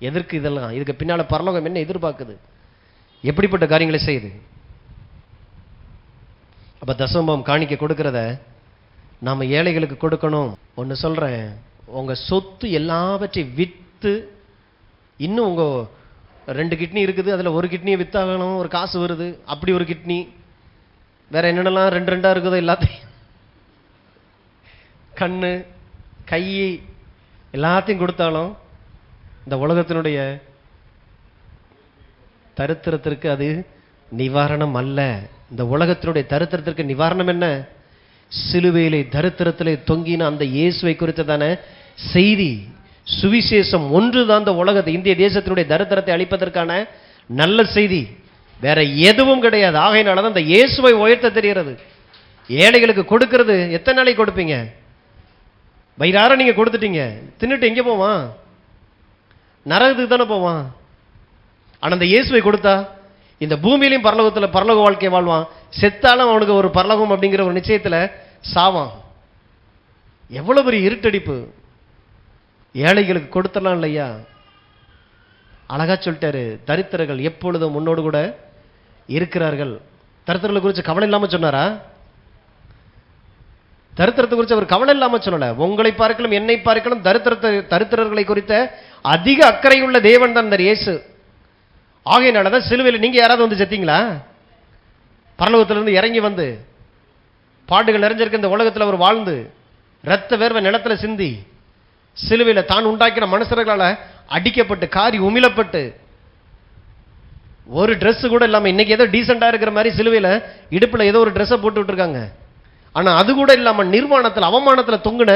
எதற்கு? இதெல்லாம் இதுக்கு பின்னால பரலோகம் என்ன எதிர்பார்க்குது, எப்படிப்பட்ட காரியங்களை செய்யுது? அப்ப தசமபாகம் காணிக்க கொடுக்கிறத நாம ஏழைகளுக்கு கொடுக்கணும். ஒன்று சொல்றேன், உங்க சொத்து எல்லாவற்றையும் விற்று, இன்னும் உங்க 2 கிட்னி இருக்குது, அதுல ஒரு கிட்னியை வித்தாகணும், ஒரு காசு வருது, அப்படி ஒரு கிட்னி, வேற என்னென்னலாம் 2 இருக்குதோ எல்லாத்தையும், கண்ணு கை எல்லாத்தையும் கொடுத்தாலும் இந்த உலகத்தினுடைய தரித்திரத்திற்கு அது நிவாரணம் அல்ல. இந்த உலகத்தினுடைய தரித்திரத்திற்கு நிவாரணம் என்ன? சிலுவையிலே தரித்திரத்திலே தொங்கின அந்த இயேசுவை குறித்ததான செய்தி, சுவிசேஷம் ஒன்றுதான் இந்த உலகத்தை, இந்திய தேசத்தினுடைய தரித்திரத்தை அழிப்பதற்கான நல்ல செய்தி, வேற எதுவும் கிடையாது. ஆகையினாலதான் இந்த இயேசுவை உயர்த்த தெரிகிறது. ஏழைகளுக்கு கொடுக்கிறது எத்தனை நாளைக்கு கொடுப்பீங்க? வயிறார நீங்க கொடுத்துட்டீங்க, தின்னுட்டு எங்க போவான்? நரகத்துக்கு தானே போவான். ஆனா அந்த இயேசுவை கொடுத்தா இந்த பூமியிலையும் பரலோகத்தில் பரலோக வாழ்க்கையை வாழ்வான், செத்தாலும் அவனுக்கு ஒரு பரலோகம் அப்படிங்கிற ஒரு நிச்சயத்துல சாவான். எவ்வளவு பெரிய இருட்டடிப்பு! ஏழைகளுக்கு கொடுத்தலாம் இல்லையா? அழகா சொல்லிட்டாரு, தரித்திரர்கள் எப்பொழுதும் முன்னோடு கூட இருக்கிறார்கள். தரித்திரங்களை குறித்து கவலை இல்லாம சொன்னாரா? தரித்திரத்தை குறித்து அவர் கவலை இல்லாம சொல்லல. உங்களை பார்க்கலாம் என்னை பார்க்கலாம் தரித்திரர்களை குறித்த அதிக அக்கறையுள்ள தேவன் தான் இந்த இயேசு. ஆகையினாலதான் சிலுவையில் நீங்க யாராவது வந்து செத்தீங்களா? பரலோகத்திலிருந்து இறங்கி வந்து பாடுகள் நிறைஞ்சிருக்க இந்த உலகத்தில் அவர் வாழ்ந்து ரத்த வேர்வை நிலத்துல சிந்தி சிலுவையில் தான் உண்டாக்கின மனுஷர்களால அடிக்கப்பட்டு காரி உமிழப்பட்டு ஒரு ட்ரெஸ் கூட இல்லாம, இன்னைக்கு ஏதோ டீசெண்டா இருக்கிற மாதிரி சிலுவையில் இடுப்புல ஏதோ ஒரு ட்ரெஸ்ஸை போட்டு விட்டுருக்காங்க. ஆனா அது கூட இல்லாம நிர்வாணத்தில் அவமானத்துல தொங்குன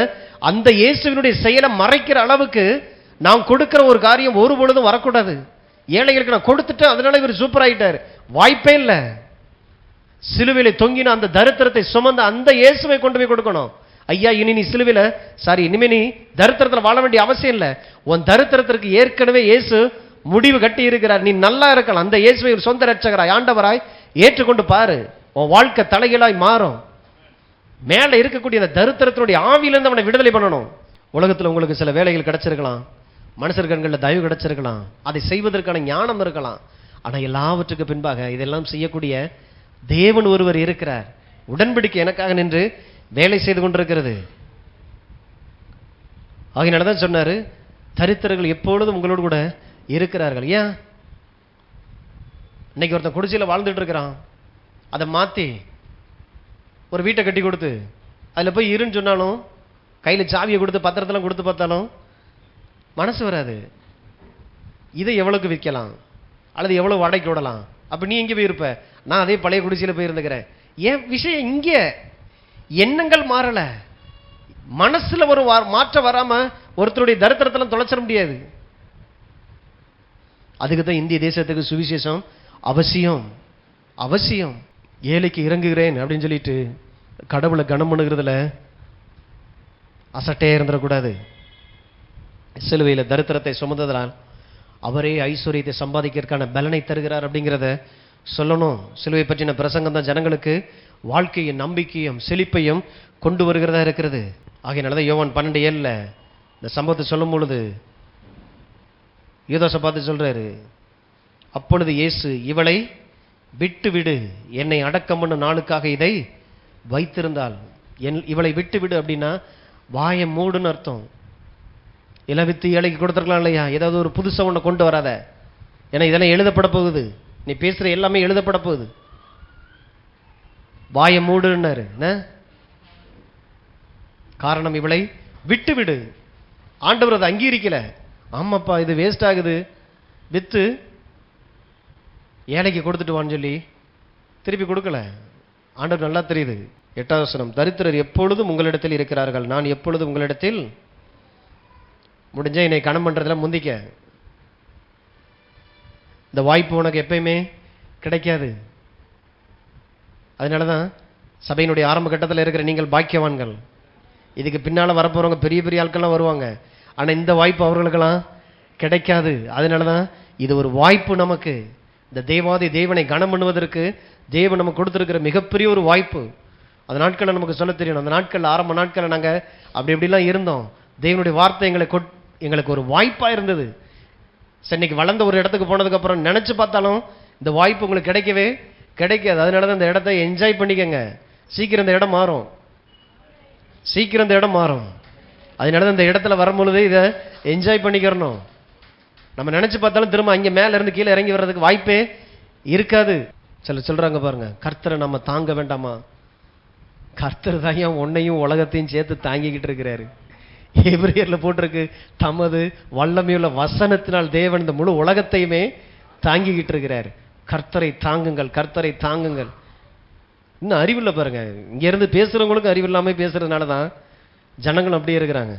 அந்த இயேசுவினுடைய செயலை மறைக்கிற அளவுக்கு நாம் கொடுக்கிற ஒரு காரியம் ஒரு பொழுதும் வரக்கூடாது. ஏழைகளுக்கு நான் கொடுத்துட்டேன் அதனால இவர் சூப்பர் ஆயிட்டார், வாய்ப்பே இல்லை. சிலுவையில தொங்கின அந்த தரித்திரத்தை சுமந்த அந்த இயேசுவை கொண்டு போய் கொடுக்கணும். ஐயா, இனி நீ சிலுவையில இனிமே நீ தரித்திரத்தில் வாழ வேண்டிய அவசியம் இல்லை. உன் தரித்திரத்திற்கு ஏற்கனவே இயேசு முடிவு கட்டி இருக்கிறார். நீ நல்லா இருக்கலாம். அந்த இயேசுவை ஒரு சொந்த ரட்சகராய் ஆண்டவராய் ஏற்றுக்கொண்டு பாரு, உன் வாழ்க்கை தலைகளாய் மாறும். மேல இருக்கக்கூடிய அந்த தரித்திரத்தினுடைய ஆவியிலிருந்து அவனை விடுதலை பண்ணணும். உலகத்தில் உங்களுக்கு சில வேலைகள் கிடைச்சிருக்கலாம், மனுஷர் கண்களில் தயவு கிடைச்சிருக்கலாம், அதை செய்வதற்கான ஞானம் இருக்கலாம். ஆனா எல்லாவற்றுக்கு பின்பாக இதெல்லாம் செய்யக்கூடிய தேவன் ஒருவர் இருக்கிறார். உடன்படிக்கை எனக்காக நின்று வேலை செய்து கொண்டிருக்கிறது. ஆகையினாலதான் சொன்னாரு, தரித்திரர்கள் எப்பொழுதும் உங்களோடு கூட இருக்கிறார்கள். ஏன் இன்னைக்கு ஒருத்தன் குடிசையில் வாழ்ந்துட்டு இருக்கிறான், அதை மாத்தி ஒரு வீட்டை கட்டி கொடுத்து அதுல போய் இருன்னு சொன்னாலும், கையில சாவியை கொடுத்து பத்திரத்தெல்லாம் கொடுத்து பார்த்தாலும் மனசு வராது. இதை எவ்வளவுக்கு விற்கலாம் அல்லது எவ்வளவு வாடகைக்கு விடலாம்? அப்ப நீ எங்க போயிருப்ப? நான் அதே பழைய குடிசையில போயிருந்துக்கிறேன். ஏன் விஷயம் இங்க எண்ணங்கள் மாறல, மனசுல ஒரு மாற்றம் வராம ஒருத்தருடைய தரித்திரத்தெல்லாம் தொலைச்சிட முடியாது. அதுக்கு தான் இந்திய தேசத்துக்கு சுவிசேஷம் அவசியம். அவசியம். ஏழைக்கு இறங்குகிறேன் அப்படின்னு சொல்லிட்டு கடவுளை கனம் பண்ணுகிறதுல அசட்டையே இருந்துடக்கூடாது. சிலுவையில் தரித்திரத்தை சுமந்ததால் அவரே ஐஸ்வர்யத்தை சம்பாதிக்கிறதுக்கான பலனை தருகிறார் அப்படிங்கிறத சொல்லணும். சிலுவை பற்றின பிரசங்கம் தான் ஜனங்களுக்கு வாழ்க்கையின் நம்பிக்கையும் செழிப்பையும் கொண்டு வருகிறதா இருக்கிறது. ஆகையினாலதான் யோவான் 12:7 இந்த சம்பவத்தை சொல்லும் பொழுது யூதாசை பார்த்து சொல்றாரு, அப்பொழுது இயேசு, இவளை விட்டு விடு, என்னை அடக்கம் பண்ணும் நாளுக்காக இதை வைத்திருந்தால். இவளை விட்டு விடு அப்படின்னா வாயை மூடுன்னு அர்த்தம். இலவித்து ஏழைக்கு கொடுத்துருக்கலாம் இல்லையா? ஏதாவது ஒரு புதுசாக ஒன்று கொண்டு வராத, ஏன்னா இதெல்லாம் எழுதப்பட போகுது, நீ பேசுற எல்லாமே எழுதப்பட போகுது. வாயை மூடுன்னாரு. காரணம், இவளை விட்டு விடு. ஆண்டவர் அதை அங்கீகரிக்கல. ஆமாப்பா இது வேஸ்ட் ஆகுது, வித்து ஏழைக்கு கொடுத்துட்டு வான்னு சொல்லி திருப்பி கொடுக்கல. ஆண்டவர் நல்லா தெரியுது. 8வது வசனம், தரித்திரர் எப்பொழுதும் உங்களிடத்தில் இருக்கிறார்கள், நான் எப்பொழுதும் உங்களிடத்தில். முடிஞ்ச என்னை கணம் பண்றதுல முந்திக்க. இந்த வாய்ப்பு உனக்கு எப்பயுமே கிடைக்காது. அதனாலதான் சபையினுடைய ஆரம்ப கட்டத்தில் இருக்கிற நீங்கள் பாக்கியவான்கள். இதுக்கு பின்னால வரப்போறவங்க பெரிய பெரிய ஆட்கள்லாம் வருவாங்க, ஆனா இந்த வாய்ப்பு அவர்களுக்கெல்லாம் கிடைக்காது. அதனாலதான் இது ஒரு வாய்ப்பு நமக்கு. இந்த தேவாதி தேவனை கனம் பண்ணுவதற்கு தேவன் நமக்கு கொடுத்திருக்கிற மிகப்பெரிய ஒரு வாய்ப்பு. அந்த நாட்களை நமக்கு சொல்ல தெரியணும். அந்த நாட்கள், ஆரம்ப நாட்களை நாங்க அப்படி எப்படிலாம் இருந்தோம். தேவனுடைய வார்த்தை எங்களுக்கு ஒரு வாய்ப்பா இருந்தது. சென்னைக்கு வளர்ந்த ஒரு இடத்துக்கு போனதுக்கு அப்புறம் நினைச்சு பார்த்தாலும் இந்த வாய்ப்பு உங்களுக்கு கிடைக்கவே கிடைக்காது. அதனாலதான் இந்த இடத்தை என்ஜாய் பண்ணிக்கங்க. சீக்கிரம் இந்த இடம் மாறும், சீக்கிரம் இந்த இடம் மாறும். அதனாலதான் இந்த இடத்துல வரும்பொழுது இதை என்ஜாய் பண்ணிக்கிறணும். நம்ம நினைச்சு பார்த்தாலும் திரும்ப அங்கே மேல இருந்து கீழே இறங்கி வர்றதுக்கு வாய்ப்பே இருக்காது. சொல்றாங்க பாருங்க, கர்த்தரை நம்ம தாங்க வேண்டாமா? கர்த்தர் தான் உன்னையும் உலகத்தையும் சேர்த்து தாங்கிக்கிட்டு இருக்கிறாரு. எபிரேயர்ல போட்டிருக்கு, தமது வல்லமையுள்ள வசனத்தினால் தேவன் இந்த முழு உலகத்தையுமே தாங்கிக்கிட்டு இருக்கிறார். கர்த்தரை தாங்குங்கள், கர்த்தரை தாங்குங்கள். இன்னும் அறிவில்லை பாருங்க. இங்க இருந்து பேசுறவங்களுக்கு அறிவில்லாம பேசுறதுனாலதான் ஜனங்கள் அப்படியே இருக்கிறாங்க.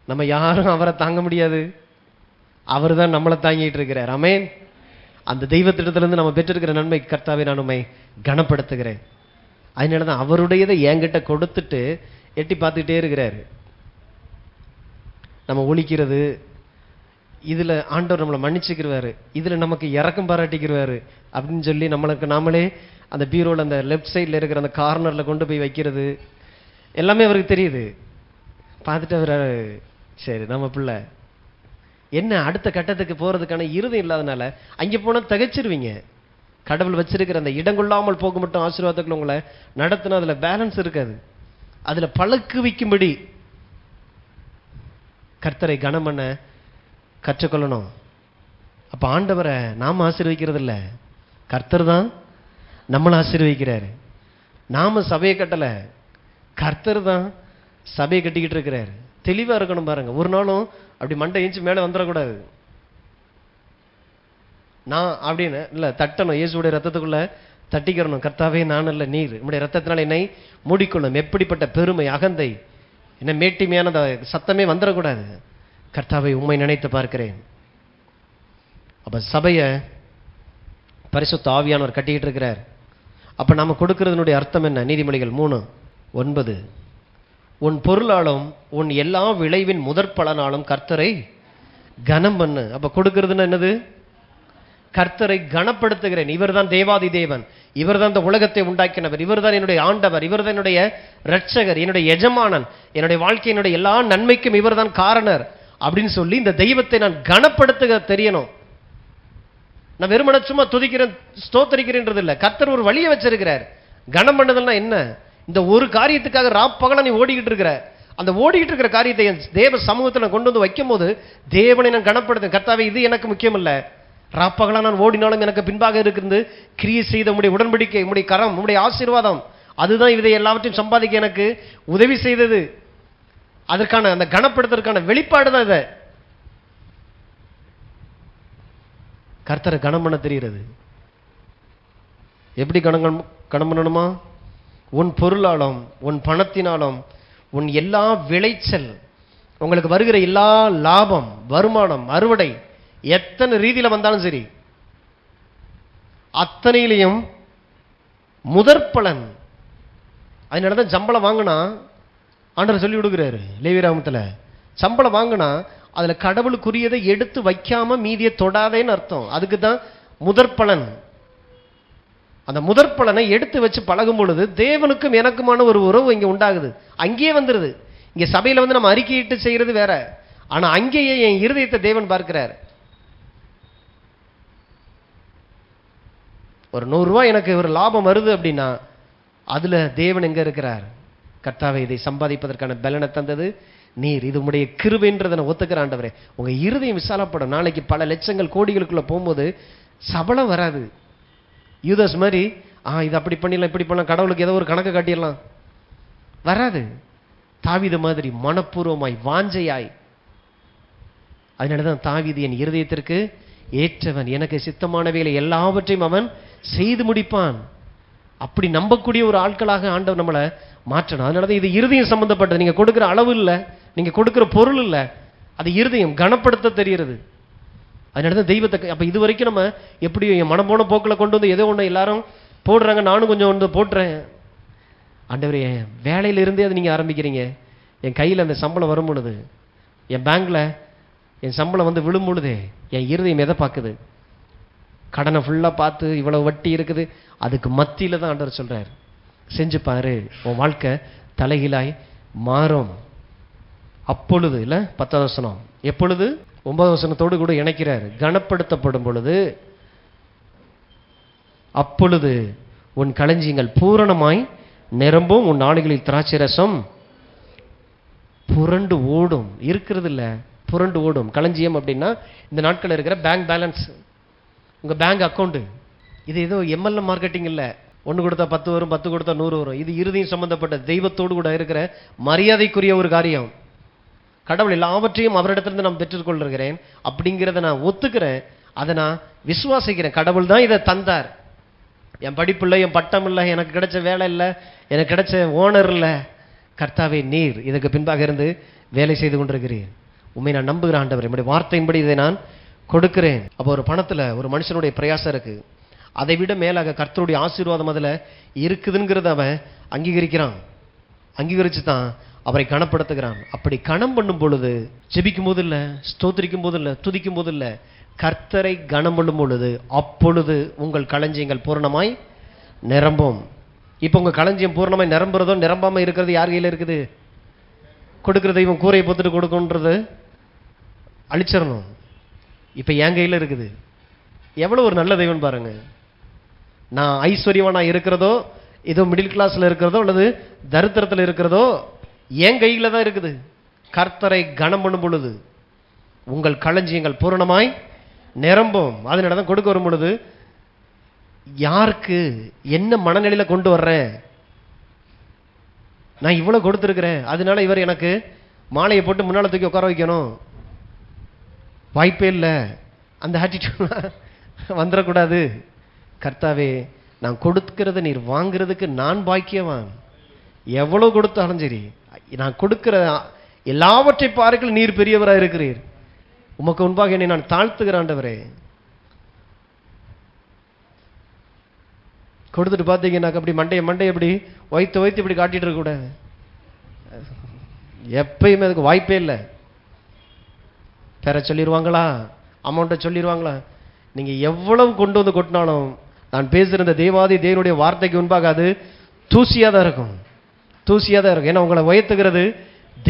நம்ம யாரும் அவரை தாங்க முடியாது, அவர் தான் நம்மளை தாங்கிட்டு இருக்கிறார். ஆமென். அந்த தெய்வத்திடத்திலிருந்து நம்ம பெற்றிருக்கிற நன்மை, கர்த்தாவே நான் உம்மை கனப்படுத்துகிறேன். அதனாலதான் அவருடையதை என்கிட்ட கொடுத்துட்டு எட்டி பார்த்துக்கிட்டே இருக்கிறாரு. நம்ம ஒழிக்கிறது இதுல ஆண்டவர் நம்மளை மன்னிச்சுக்கிறாரு, இதுல நமக்கு இறக்கம் பாராட்டிக்கிறாரு அப்படின்னு சொல்லி நம்மளுக்கு நாமளே அந்த பீரோல அந்த லெஃப்ட் சைட்ல இருக்கிற அந்த கார்னர்ல கொண்டு போய் வைக்கிறது எல்லாமே அவருக்கு தெரியுது. பார்த்துட்டு அவர், சரி நம்ம பிள்ளை என்ன அடுத்த கட்டத்துக்கு போறதுக்கான இருதயம் இல்லாதனால அங்கே போனா தகைச்சிருவீங்க. கடவுள் வச்சிருக்கிற அந்த இடங்கொள்ளாமல் போக மட்டும் ஆசீர்வாதத்துக்குள்ள உங்களை நடத்தினா அதுல பேலன்ஸ் இருக்காது. அதுல பழக்கு வைக்கும்படி கர்த்தரை கனம் பண்ண கற்றுக்கொள்ளணும். அப்ப ஆண்டவரை நாம ஆசீர்வதிக்கிறது இல்ல, கர்த்தர் தான் நம்மளை ஆசீர்வதிக்கிறாரு. நாம சபையை கட்டல, கர்த்தர் தான் சபையை கட்டிக்கிட்டு இருக்கிறாரு. தெளிவா இருக்கணும் பாருங்க. ஒரு நாளும் அப்படி மண்டை இன்ச்சு மேல வந்துடக்கூடாது. நான் அப்படின்னு இல்ல, தட்டணும். இயேசுடைய ரத்தத்துக்குள்ள தட்டிக்கிறணும். கர்த்தாவே நான் அல்ல நீர், உம்முடைய ரத்தத்தினால் என்னை மூடிக்கொள்ளும். எப்படிப்பட்ட பெருமை, அகந்தை, என்ன மேட்டிமையான சத்தமே வந்துடக்கூடாது. கர்த்தாவை உம்மை நினைத்து பார்க்கிறேன். அப்ப சபைய பரிசுத்த ஆவியானவர் கட்டிக்கிட்டு இருக்கிறார். அப்ப நாம கொடுக்கிறதுனுடைய அர்த்தம் என்ன? நீதிமொழிகள் 3:9, உன் பொருளாலும் உன் எல்லா விளைவின் முதற் பலனாலும் கர்த்தரை கனம் பண்ணு. அப்ப கொடுக்கிறதுன்னு என்னது? கர்த்தரை கனப்படுத்துகிறேன். இவர் தான் தேவாதி தேவன், இவர் தான் இந்த உலகத்தை உண்டாக்கினவர், இவர் தான் என்னுடைய ஆண்டவர், இவர் தான் என்னுடைய இரட்சகர், என்னுடைய எஜமானன், என்னுடைய வாழ்க்கையினுடைய எல்லா நன்மைக்கும் இவர் தான் காரணர் அப்படின்னு சொல்லி இந்த தெய்வத்தை நான் கனப்படுத்துக தெரியணும். நான் வெறுமன சும்மா துதிக்கிறேன் ஸ்தோத்தரிக்கிறேன்றது இல்லை. கர்த்தர் ஒரு வழியை வச்சிருக்கிறார். கனம் பண்ணதுன்னா என்ன? இந்த ஒரு காரியத்துக்காக ராப்பகலா நீ ஓடிக்கிட்டு இருக்கிற, அந்த ஓடிக்கிட்டு இருக்கிற காரியத்தை என் தேவ சமூகத்தில் கொண்டு வந்து வைக்கும் போது தேவனை நான் கனப்படுத்தேன். கர்த்தாவே இது எனக்கு முக்கியம் இல்லை, ராப்பகலா நான் ஓடினாலும் எனக்கு பின்பாக இருக்கிறது கிரியை செய்த உம்முடைய உடன்படிக்கை, உம்முடைய கரம், உம்முடைய ஆசீர்வாதம், அதுதான் இதை எல்லாவற்றையும் சம்பாதிக்க எனக்கு உதவி செய்தது. அதற்கான அந்த கனப்படுத்துறதுக்கான வெளிப்பாடு தான் இதை. கர்த்தரை கனம் பண்ண தெரிகிறது. எப்படி கனம் பண்ணணுமா? உன் பொருளாலும் உன் பணத்தினாலும் உன் எல்லா விளைச்சல், உங்களுக்கு வருகிற எல்லா லாபம், வருமானம், அறுவடை எத்தனை ரீதியில வந்தாலும் சரி, அத்தனையிலையும் முதற் பலன். அதனாலதான் சம்பளம் வாங்கினா ஆண்டவர் சொல்லி விடுகிறாரு லேவியராகமத்துல, சம்பளம் வாங்கினா அதுல கடவுளுக்குரியதை எடுத்து வைக்காம மீதியை தொடாதேன்னு அர்த்தம். அதுக்கு தான் முதற் பலன். அந்த முதற் பலனை எடுத்து வச்சு பழகும் பொழுது தேவனுக்கும் எனக்குமான ஒரு உறவு இங்க உண்டாகுது. அங்கேயே வந்துருது. இங்க சபையில வந்து நம்ம அறிக்கையிட்டு செய்யறது வேற, ஆனா அங்கேயே என் இருதயத்தை தேவன் பார்க்கிறார். ஒரு 100 ரூபாய் எனக்கு ஒரு லாபம் வருது அப்படின்னா அதுல தேவன் எங்க இருக்கிறார்? கர்த்தாவே, இதை சம்பாதிப்பதற்கான பலனை தந்தது நீர், இது உம்முடைய கிருபைன்றதை நான் ஒத்துக்கிற ஆண்டவரே. உங்க இருதயம் விசாலப்படும். நாளைக்கு பல லட்சங்கள் கோடிகளுக்குள்ள போகும்போது சபலம் வராது. யூதாஸ் மாதிரி இது அப்படி பண்ணிடலாம் இப்படி பண்ணலாம், கடவுளுக்கு ஏதோ ஒரு கணக்கு காட்டிடலாம், வராது. தாவீது மாதிரி மனப்பூர்வமாய் வாஞ்சையாய். அதனாலதான் தாவீது என் இருதயத்திற்கு ஏற்றவன், எனக்கு சித்தமானவைகளை எல்லாவற்றையும் அவன் செய்து முடிப்பான். அப்படி நம்பக்கூடிய ஒரு ஆட்களாக ஆண்டவர் நம்மளை மாற்றணும். அதனாலதான் இது இருதயம் சம்பந்தப்பட்டது. நீங்க கொடுக்கிற அளவு இல்லை, நீங்க கொடுக்கிற பொருள் இல்லை, அது இருதயம் கனப்படுத்த தெரிகிறது. அதனாலதான் தெய்வத்தை அப்ப இது வரைக்கும் நம்ம எப்படி என் மனம் போன போக்கில் கொண்டு வந்து ஏதோ ஒன்று எல்லாரும் போடுறாங்க, நானும் கொஞ்சம் ஒன்று போட்டுறேன். ஆண்டவரே, வேலையில இருந்தே அது நீங்க ஆரம்பிக்கிறீங்க. என் கையில் அந்த சம்பளம் வரும் பொழுது, என் பேங்க்ல என் சம்பளம் வந்து விழும் பொழுதே என் இருதயம் எதை பார்க்குது? கடனை ஃபுல்லா பார்த்து இவ்வளவு வட்டி இருக்குது, அதுக்கு மத்தியில தான் ஆண்டவர் சொல்றார், செஞ்சு பாரு, உன் வாழ்க்கை தலைகீழாய் மாறும். அப்பொழுது இல்ல 10வது வசனம், எப்பொழுது 9வது வசனத்தோடு கூட இணைக்கிறார். கனப்படுத்தப்படும் பொழுது, அப்பொழுது உன் களஞ்சியங்கள் பூரணமாய் நிரம்பும், உன் நாடுகளில் திராட்சை ரசம் புரண்டு ஓடும். இருக்கிறது இல்ல, புரண்டு ஓடும். களஞ்சியம் அப்படின்னா இந்த நாட்கள் இருக்கிற பேங்க் பேலன்ஸ், உங்க பேங்க் அக்கௌண்ட். இது ஏதோ எம்எல்ஏ மார்க்கெட்டிங் இல்ல, 1 கொடுத்தா 10 வரும், 10 கொடுத்தா 100 வரும். இது இருதயம் சம்பந்தப்பட்ட தெய்வத்தோடு கூட இருக்கிற மரியாதைக்குரிய ஒரு காரியம். கடவுள் எல்லாவற்றையும் அவரிடத்திலிருந்து நான் பெற்றுக்கொள்கிறேன் அப்படிங்கிறத நான் ஒத்துக்கிறேன், அதை நான் விசுவாசிக்கிறேன். கடவுள் தான் இதை தந்தார். என் படிப்பு இல்லை, என் பட்டம் இல்லை, எனக்கு கிடைச்ச வேலை இல்லை, எனக்கு கிடைச்ச ஓனர் இல்லை. கர்த்தாவே, நீர் இதுக்கு பின்பாக இருந்து வேலை செய்து கொண்டிருக்கிறீர். உண்மை நான் நம்புகிறேன் ஆண்டவர், என்னுடைய வார்த்தையின்படி இதை நான் கொடுக்கிறேன். அப்போ ஒரு பணத்துல ஒரு மனுஷனுடைய பிரயாசம் இருக்கு, அதை விட மேலாக கர்த்தருடைய ஆசீர்வாதம் அதுல இருக்குதுங்கிறத அவன் அங்கீகரிக்கிறான். அங்கீகரிச்சு தான் அவரை கனப்படுத்துகிறான். அப்படி கனம் பண்ணும் பொழுது, ஜெபிக்கும் போது இல்ல, ஸ்தோத்திரிக்கும் போது இல்ல, துதிக்கும் போது இல்ல, கர்த்தரை கனம் பண்ணும் பொழுது, அப்பொழுது உங்கள் களஞ்சியங்கள் பூரணமாய் நிரம்பும். இப்ப உங்க களஞ்சியம் பூரணமாய் நிரம்புறதோ நிரம்பாம இருக்கிறது யார் கையில இருக்குது? கொடுக்கிற தெய்வம் கூரையை பொத்துட்டு கொடுக்குன்றது அழிச்சிடணும். இப்ப என் கையில இருக்குது. எவ்வளவு ஒரு நல்ல தெய்வம் பாருங்க. நான் ஐஸ்வர்யவானா இருக்கிறதோ, ஏதோ மிடில் கிளாஸ்ல இருக்கிறதோ அல்லது தரித்திரத்தில் இருக்கிறதோ என் கையில தான் இருக்குது. கர்த்தரை கனம் பண்ணும் பொழுது உங்கள் களஞ்சியங்கள் பூரணமாய் நிரம்பும். அதனாலதான் கொடுக்க வரும் பொழுது யாருக்கு என்ன மனநிலையில கொண்டு வர்றேன்? நான் இவ்வளவு கொடுத்திருக்கிறேன், அதனால இவர் எனக்கு மாலையை போட்டு முன்னால தூக்கி உட்கார வைக்கணும், வாய்ப்பே இல்லை. அந்த ஆட்டிடியூட் வந்துடக்கூடாது. கர்த்தாவே, நான் கொடுக்கிறத நீர் வாங்குறதுக்கு நான் பாக்கியவான். எவ்வளவு கொடுத்தாலும் சரி, நான் கொடுக்கிற எல்லாவற்றை பாருங்கள், நீர் பெரியவராக இருக்கிறீர். உமக்கு முன்பாக என்னை நான் தாழ்த்துகிறேன் ஆண்டவரே. கொடுத்துட்டு பார்த்தீங்கன்னா அப்படி மண்டையை அப்படி வைத்து இப்படி காட்டிட்டு இருக்க கூடாது. எப்பயுமே அதுக்கு வாய்ப்பே இல்லை. பெற சொல்லிடுவாங்களா, அமௌண்ட்டை சொல்லிடுவாங்களா? நீங்க எவ்வளவு கொண்டு வந்து கொட்டினாலும் நான் பேசுகிற தேவாதி தேவனுடைய வார்த்தைக்கு முன்பாக அது தூசியாக தான் இருக்கும், தூசியாக தான் இருக்கும். ஏன்னா உங்களை உயர்த்துகிறது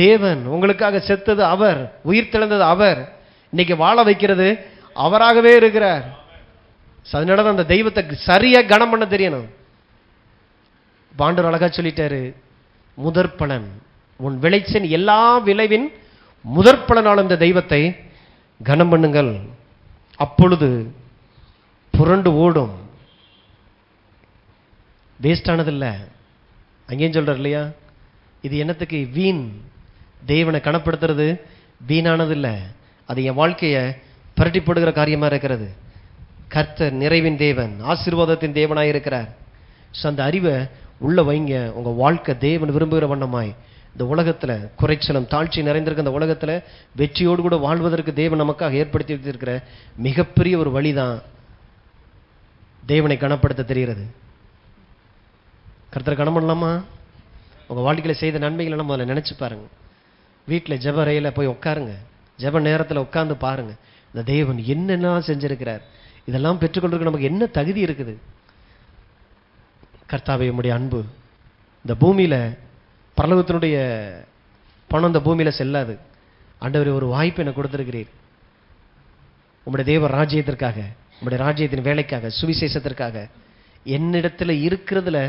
தேவன், உங்களுக்காக செத்தது அவர், உயிர் தெழுந்தது அவர், இன்னைக்கு வாழ வைக்கிறது அவராகவே இருக்கிறார். அதனால தான் அந்த தெய்வத்தை சரியா கனம் பண்ண தெரியணும். பாண்டவர் அழகா சொல்லிட்டாரு, முதற் பலன் உன் விளைச்சல் எல்லா விளைவின் முதற் பலனாலும் இந்த தெய்வத்தை கனம் பண்ணுங்கள், அப்பொழுது புரண்டு ஓடும். வேஸ்ட் ஆனதில்ல. அங்கேயும் சொல்றார் இல்லையா, இது என்னத்துக்கு வீண். தேவனை கனப்படுத்துறது வீணானது இல்லை, அது என் வாழ்க்கையை புரட்டி போடுகிற காரியமா இருக்கிறது. கர்த்தர் நிறைவின் தேவன், ஆசீர்வாதத்தின் தேவனாய் இருக்கிறார். அந்த அறிவை உள்ள வைங்க. உங்க வாழ்க்கை தேவன் விரும்புகிற வண்ணமாய் இந்த உலகத்துல குறைச்சலும் தாழ்ச்சி நிறைந்திருக்க இந்த உலகத்துல வெற்றியோடு கூட வாழ்வதற்கு தேவன் நமக்காக ஏற்படுத்தி வைத்திருக்கிற மிகப்பெரிய ஒரு வழிதான் தேவனை கனப்படுத்த தெரிகிறது. கர்த்தரை கனம் பண்ணலாமா? உங்க வாழ்க்கையில செய்த நன்மைகளை நம்ம அதில் நினைச்சு பாருங்க. வீட்டில் ஜெப அறையில போய் உட்காருங்க, ஜெப நேரத்தில் உட்கார்ந்து பாருங்க, இந்த தேவன் என்னென்ன செஞ்சிருக்கிறார், இதெல்லாம் பெற்றுக்கொண்டிருக்க நமக்கு என்ன தகுதி இருக்குது. கர்த்தாவே உம்முடைய அன்பு இந்த பூமியில, பரலோகத்தினுடைய பணம் இந்த பூமியில செல்லாது. ஆண்டவரே, ஒரு வாய்ப்பு எனக்கு கொடுத்திருக்கிறீர். உம்முடைய தேவ ராஜ்யத்திற்காக, உம்முடைய ராஜ்யத்தின் வேலைக்காக, சுவிசேஷத்திற்காக என்னிடத்துல இருக்கிறதுல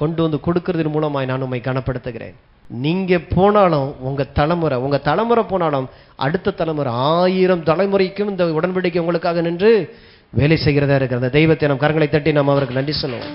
கொண்டு வந்து கொடுக்கறதன் மூலமாய் நான் உம்மை கனப்படுத்துகிறேன். நீங்க போனாலும் உங்க தலைமுறை போனாலும் அடுத்த தலைமுறை 1000 தலைமுறைக்கும் இந்த உடன்படிக்கை உங்களுக்காக நின்று வேலை செய்கிறதா இருக்கிற அந்த தெய்வத்தை நம் கரங்களை தட்டி நாம் அவருக்கு நன்றி சொல்லுவோம்.